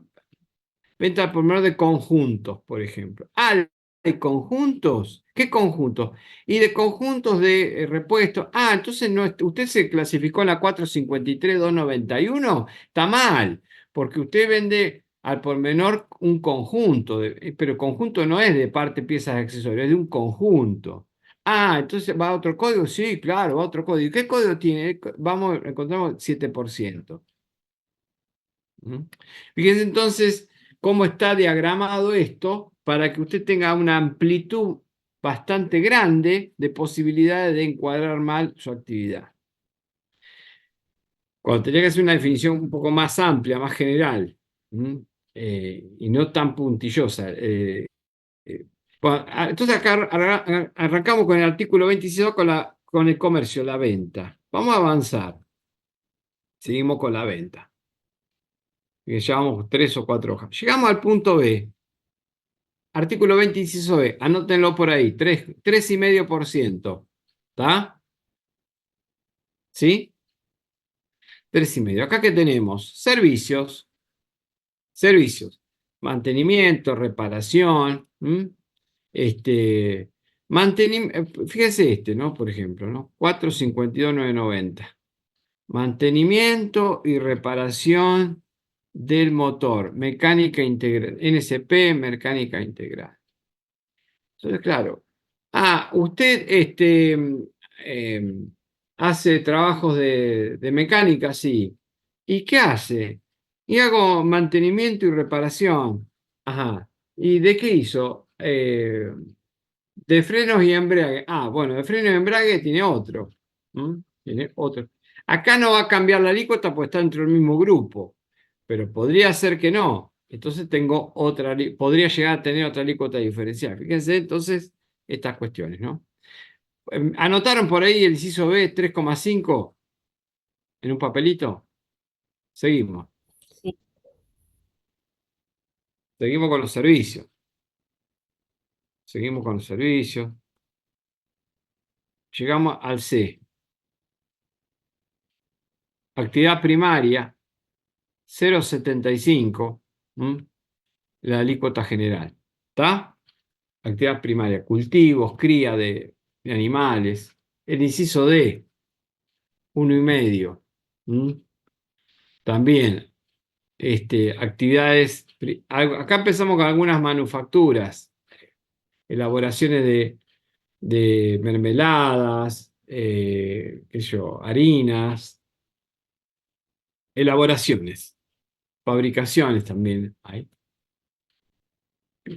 venta al por menor de conjuntos, por ejemplo. Ah, ¿de conjuntos? ¿Qué conjuntos? Y de conjuntos de repuestos. Ah, entonces no, usted se clasificó en la 453.291. Está mal, porque usted vende al por menor un conjunto, pero el conjunto no es de parte, piezas, accesorios, es de un conjunto. Ah, entonces va a otro código. Sí, claro, va a otro código. ¿Qué código tiene? Vamos, encontramos 7%. ¿Mm? Fíjense entonces cómo está diagramado esto para que usted tenga una amplitud bastante grande de posibilidades de encuadrar mal su actividad. Cuando tenía que hacer una definición un poco más amplia, más general, y no tan puntillosa. Bueno, entonces acá arrancamos con el artículo 26 con el comercio, la venta. Vamos a avanzar. Seguimos con la venta. Que llevamos 3 o 4 hojas. Llegamos al punto B. Artículo 20, inciso B. Anótenlo por ahí. 3,5%. ¿Está? ¿Sí? 3,5%. Acá que tenemos servicios. Servicios. Mantenimiento, reparación. Fíjese ¿no? Por ejemplo, ¿no? 452.990. Mantenimiento y reparación del motor. Mecánica integral. NSP, mecánica integral. Entonces, claro. Ah, usted eh, hace trabajos de mecánica, sí. ¿Y qué hace? Y hago mantenimiento y reparación. Ajá. ¿Y de qué hizo? De frenos y embrague. Ah, bueno, de freno y embrague tiene otro. Tiene otro. Acá no va a cambiar la alícuota porque está dentro del mismo grupo, pero podría ser que no. Entonces tengo otra, podría llegar a tener otra alícuota diferencial. Fíjense entonces estas cuestiones, ¿no? ¿Anotaron por ahí el inciso B 3,5 en un papelito? Seguimos. Sí. Seguimos con los servicios. Seguimos con los servicios. Llegamos al C. Actividad primaria, 0,75, la alícuota general. ¿Está? Actividad primaria, cultivos, cría de animales. El inciso D, 1,5. También, actividades. Acá empezamos con algunas manufacturas, elaboraciones de mermeladas, qué sé yo, harinas, elaboraciones, fabricaciones también hay. O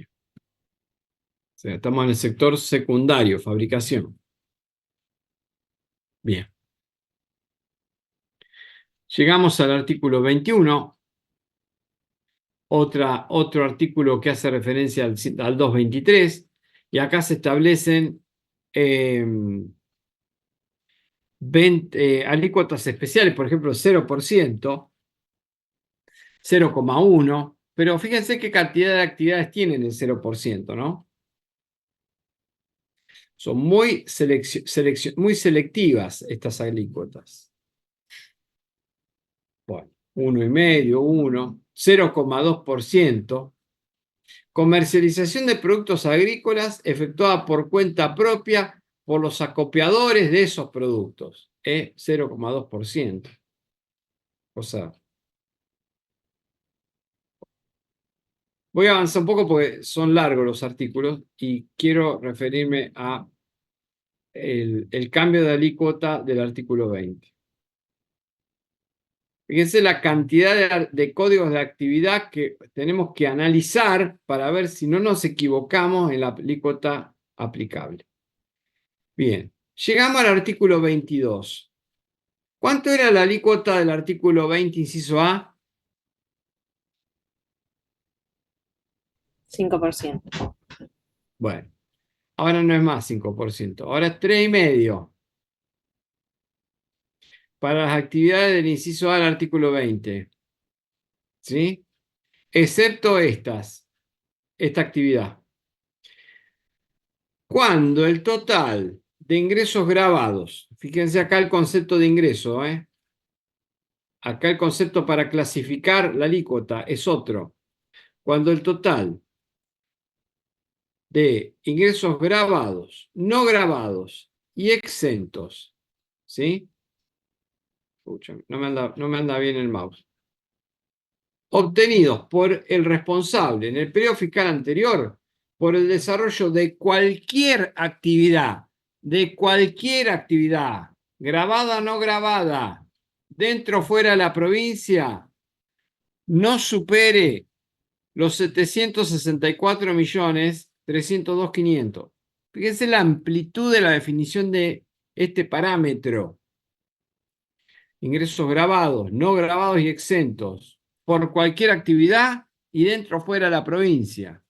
sea, estamos en el sector secundario, fabricación. Bien. Llegamos al artículo 21, otro artículo que hace referencia al 223, y acá se establecen alícuotas especiales, por ejemplo, 0%, 0,1, pero fíjense qué cantidad de actividades tienen el 0%, ¿no? Son muy selectivas estas alícuotas. Bueno, 1,5, 1, 0,2%. Comercialización de productos agrícolas efectuada por cuenta propia por los acopiadores de esos productos. Es 0,2%. O sea, voy a avanzar un poco porque son largos los artículos y quiero referirme a el cambio de alícuota del artículo 20. Fíjense la cantidad de códigos de actividad que tenemos que analizar para ver si no nos equivocamos en la alícuota aplicable. Bien, llegamos al artículo 22. ¿Cuánto era la alícuota del artículo 20, inciso A? 5%. Bueno, ahora no es más 5%, ahora es 3,5%. Para las actividades del inciso A del artículo 20. ¿Sí? Excepto esta actividad. Cuando el total de ingresos grabados, fíjense acá el concepto de ingreso, acá el concepto para clasificar la alícuota es otro. Cuando el total de ingresos grabados, no grabados y exentos, ¿sí? Escuchen, no me anda bien el mouse. Obtenidos por el responsable en el periodo fiscal anterior por el desarrollo de cualquier actividad, grabada o no grabada, dentro o fuera de la provincia, no supere los 764.302.500. Fíjense la amplitud de la definición de este parámetro. Ingresos grabados, no grabados y exentos por cualquier actividad y dentro o fuera de la provincia.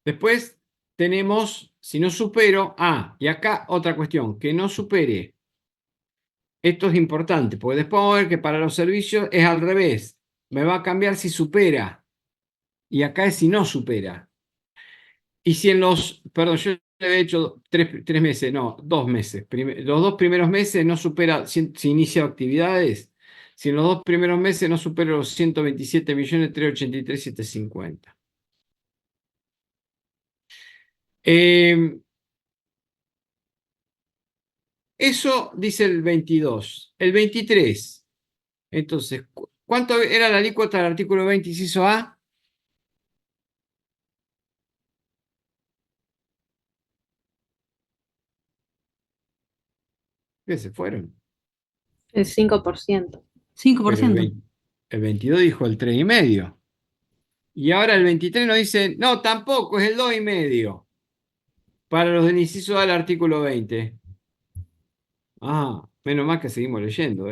Después tenemos, si no supero, y acá otra cuestión, que no supere. Esto es importante, porque después vamos a ver que para los servicios es al revés. Me va a cambiar si supera. Y acá es si no supera. Y si en perdón, yo le había hecho 3 meses, no, 2 meses. Los 2 primeros meses no supera, si inicia actividades, si en los 2 primeros meses no supera los 127.383.750. Eso dice el 22. El 23. Entonces, ¿cuánto era la alícuota del artículo 20, inciso A? ¿Qué se fueron? El 5%. 5%. El 22 dijo el 3,5. Y ahora el 23 nos dice, no, tampoco, es el 2,5. Para los del inciso A del artículo 20. Menos mal que seguimos leyendo,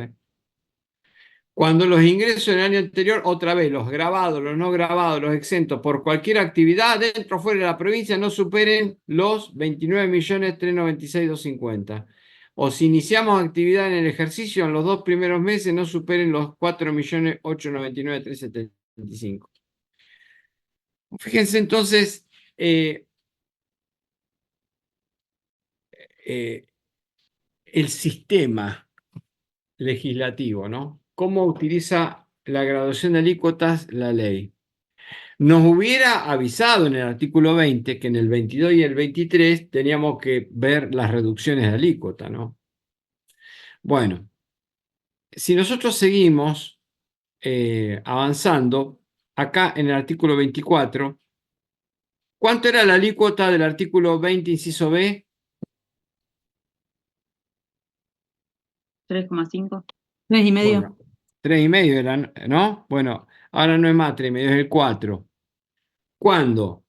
Cuando los ingresos del año anterior, otra vez, los grabados, los no grabados, los exentos por cualquier actividad dentro o fuera de la provincia no superen los 29.396.250. O si iniciamos actividad en el ejercicio, en los 2 primeros meses no superen los 4.899.375. Fíjense entonces, el sistema legislativo, ¿no? ¿Cómo utiliza la graduación de alícuotas la ley? Nos hubiera avisado en el artículo 20 que en el 22 y el 23 teníamos que ver las reducciones de alícuota, ¿no? Bueno, si nosotros seguimos avanzando, acá en el artículo 24, ¿cuánto era la alícuota del artículo 20, inciso B? 3,5. 3,5. Bueno, 3,5 era, ¿no? Bueno, ahora no es más 3,5, es el 4. ¿Cuándo?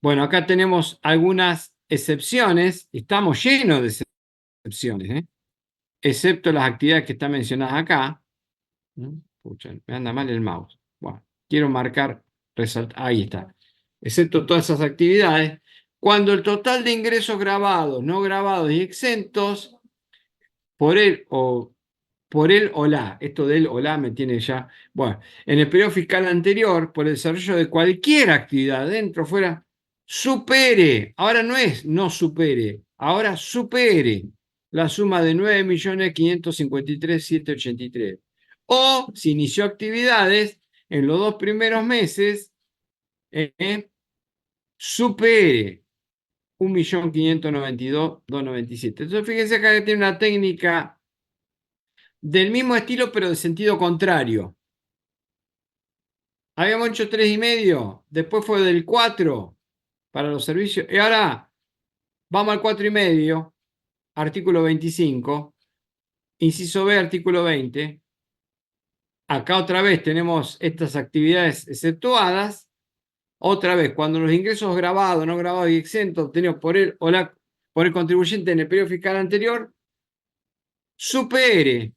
Bueno, acá tenemos algunas excepciones, estamos llenos de excepciones, excepto las actividades que están mencionadas acá. Pucha, me anda mal el mouse. Bueno, quiero marcar, resaltar, ahí está. Excepto todas esas actividades, cuando el total de ingresos grabados, no grabados y exentos por él o la, esto del o la me tiene ya, bueno, en el periodo fiscal anterior, por el desarrollo de cualquier actividad, dentro o fuera, supere, ahora no es no supere, ahora supere la suma de 9.553.783. O, si inició actividades, en los 2 primeros meses, supere 1.592.297. Entonces, fíjense acá que tiene una técnica del mismo estilo, pero de sentido contrario. Habíamos hecho 3,5, después fue del 4 para los servicios, y ahora vamos al 4,5, artículo 25, inciso B, artículo 20. Acá otra vez tenemos estas actividades exceptuadas. Otra vez, cuando los ingresos grabados, no grabados y exentos obtenidos por él o por el contribuyente en el periodo fiscal anterior supere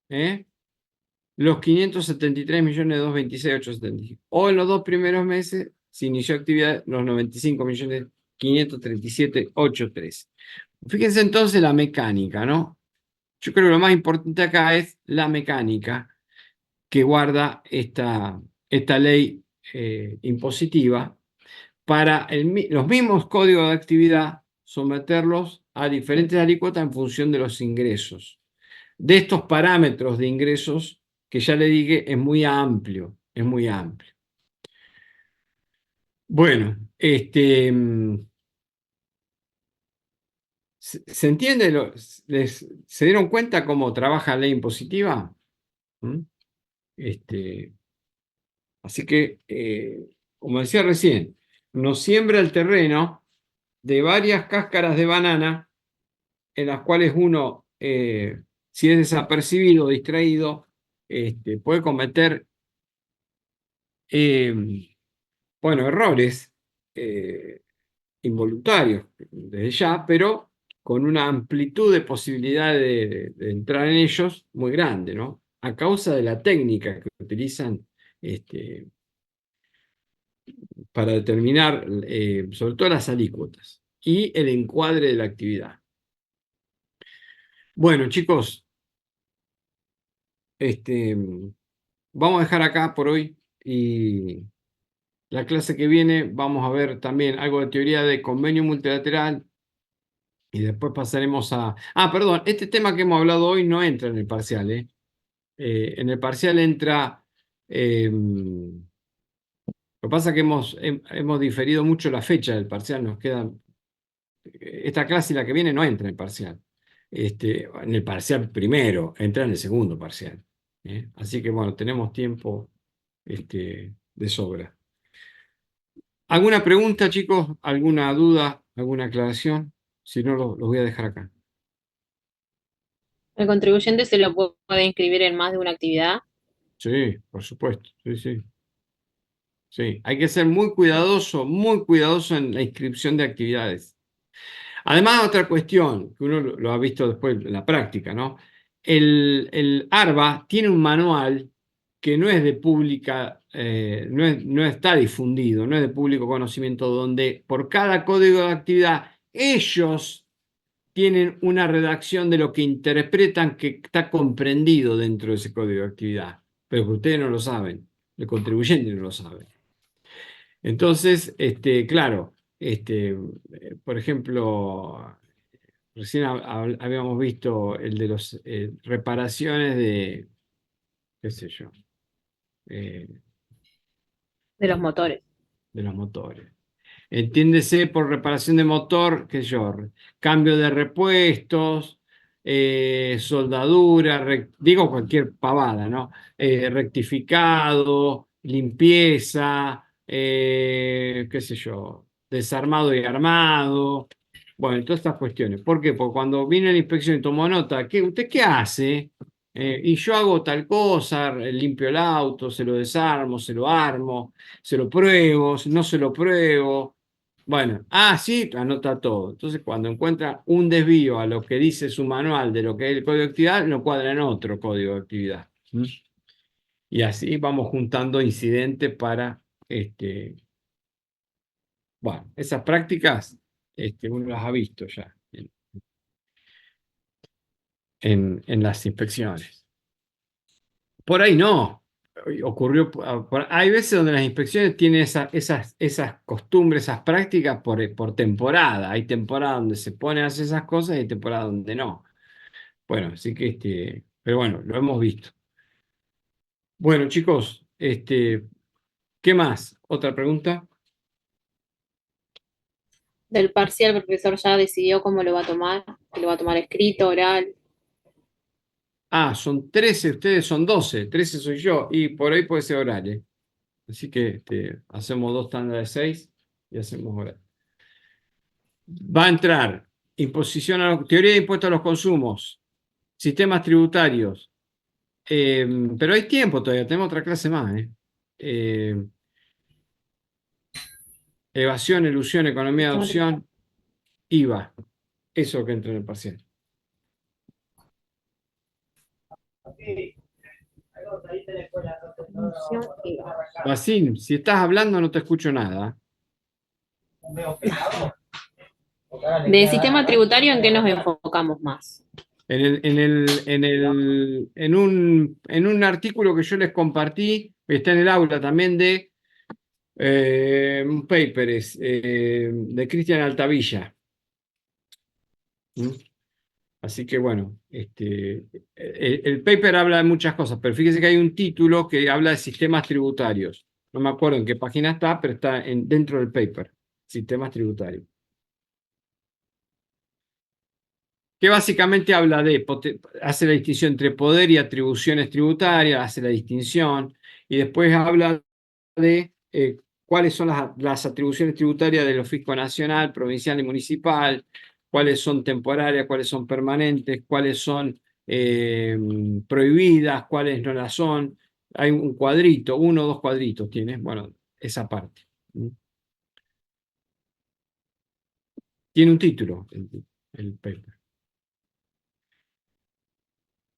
los 573.226.875. O en los 2 primeros meses, si inició actividad, los 95.537.813. Fíjense entonces la mecánica, ¿no? Yo creo que lo más importante acá es la mecánica que guarda esta ley impositiva para los mismos códigos de actividad, someterlos a diferentes alícuotas en función de los ingresos. De estos parámetros de ingresos, que ya le dije, es muy amplio, es muy amplio. Bueno, ¿se entiende? ¿Se dieron cuenta cómo trabaja la ley impositiva? ¿Mm? Así que, como decía recién, nos siembra el terreno de varias cáscaras de banana en las cuales uno, si es desapercibido o distraído, puede cometer errores involuntarios desde ya, pero con una amplitud de posibilidades de entrar en ellos muy grande, ¿no? A causa de la técnica que utilizan para determinar sobre todo las alícuotas y el encuadre de la actividad. Bueno, chicos, vamos a dejar acá por hoy y la clase que viene vamos a ver también algo de teoría de convenio multilateral y después pasaremos a... Ah, perdón, este tema que hemos hablado hoy no entra en el parcial, ¿eh? En el parcial entra... lo que pasa es que hemos diferido mucho la fecha del parcial, nos quedan... Esta clase y la que viene no entra en el parcial. En el parcial primero, entra en el segundo parcial. Así que bueno, tenemos tiempo de sobra. ¿Alguna pregunta, chicos? ¿Alguna duda? ¿Alguna aclaración? Si no, los voy a dejar acá. ¿El contribuyente se lo puede inscribir en más de una actividad? Sí, por supuesto. Sí, sí. Sí, hay que ser muy cuidadoso en la inscripción de actividades. Además, otra cuestión que uno lo ha visto después en la práctica, ¿no? El ARBA tiene un manual que no es de pública, no está difundido, no es de público conocimiento, donde por cada código de actividad ellos tienen una redacción de lo que interpretan que está comprendido dentro de ese código de actividad, pero que ustedes no lo saben, el contribuyente no lo sabe. Entonces, claro, por ejemplo, recién habíamos visto el de las reparaciones de, qué sé yo, eh, De los motores. de los motores. Entiéndese por reparación de motor, qué sé yo, cambio de repuestos, soldadura, digo cualquier pavada, ¿no? Rectificado, limpieza, qué sé yo, desarmado y armado. Bueno, todas estas cuestiones. ¿Por qué? Porque cuando viene la inspección y tomó nota, ¿usted qué hace? Y yo hago tal cosa, limpio el auto, se lo desarmo, se lo armo, se lo pruebo, no se lo pruebo. Bueno, sí, anota todo. Entonces, cuando encuentra un desvío a lo que dice su manual de lo que es el código de actividad, lo cuadra en otro código de actividad. ¿Mm? Y así vamos juntando incidentes para, bueno, esas prácticas, uno las ha visto ya en las inspecciones. Por ahí no. ocurrió, hay veces donde las inspecciones tienen esas costumbres, esas prácticas por temporada. Hay temporada donde se pone a hacer esas cosas y hay temporada donde no. Bueno, así que, pero bueno, lo hemos visto. Bueno, chicos, ¿qué más? ¿Otra pregunta? Del parcial, el profesor ya decidió cómo lo va a tomar, que lo va a tomar escrito, oral. Ah, son 13, ustedes son 12, 13 soy yo, y por ahí puede ser oral, ¿eh? Así que hacemos 2 tandas de 6 y hacemos oral. Va a entrar imposición teoría de impuestos a los consumos, sistemas tributarios, pero hay tiempo todavía, tenemos otra clase más, ¿eh? Eh, evasión, elusión, economía de adopción, IVA, eso que entra en el parcial. Basim, si estás hablando no te escucho nada. De sistema tributario, ¿en qué nos enfocamos más? En un artículo que yo les compartí, que está en el aula también de un paper de Cristian Altavilla. ¿Mm? Así que bueno, el paper habla de muchas cosas, pero fíjese que hay un título que habla de sistemas tributarios. No me acuerdo en qué página está, pero está dentro del paper, sistemas tributarios. Que básicamente habla hace la distinción entre poder y atribuciones tributarias, hace la distinción, y después habla de cuáles son las atribuciones tributarias de los fiscos nacional, provincial y municipal, cuáles son temporarias, cuáles son permanentes, cuáles son prohibidas, cuáles no las son. Hay un cuadrito, 1 o 2 cuadritos tiene, bueno, esa parte. Tiene un título el paper.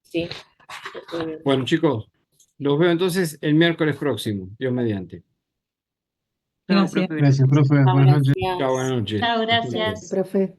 Sí. Bueno, chicos, los veo entonces el miércoles próximo, Dios mediante. Gracias. Gracias, profe. Buenas noches. Chao, buenas noches. Chao, gracias. Profe.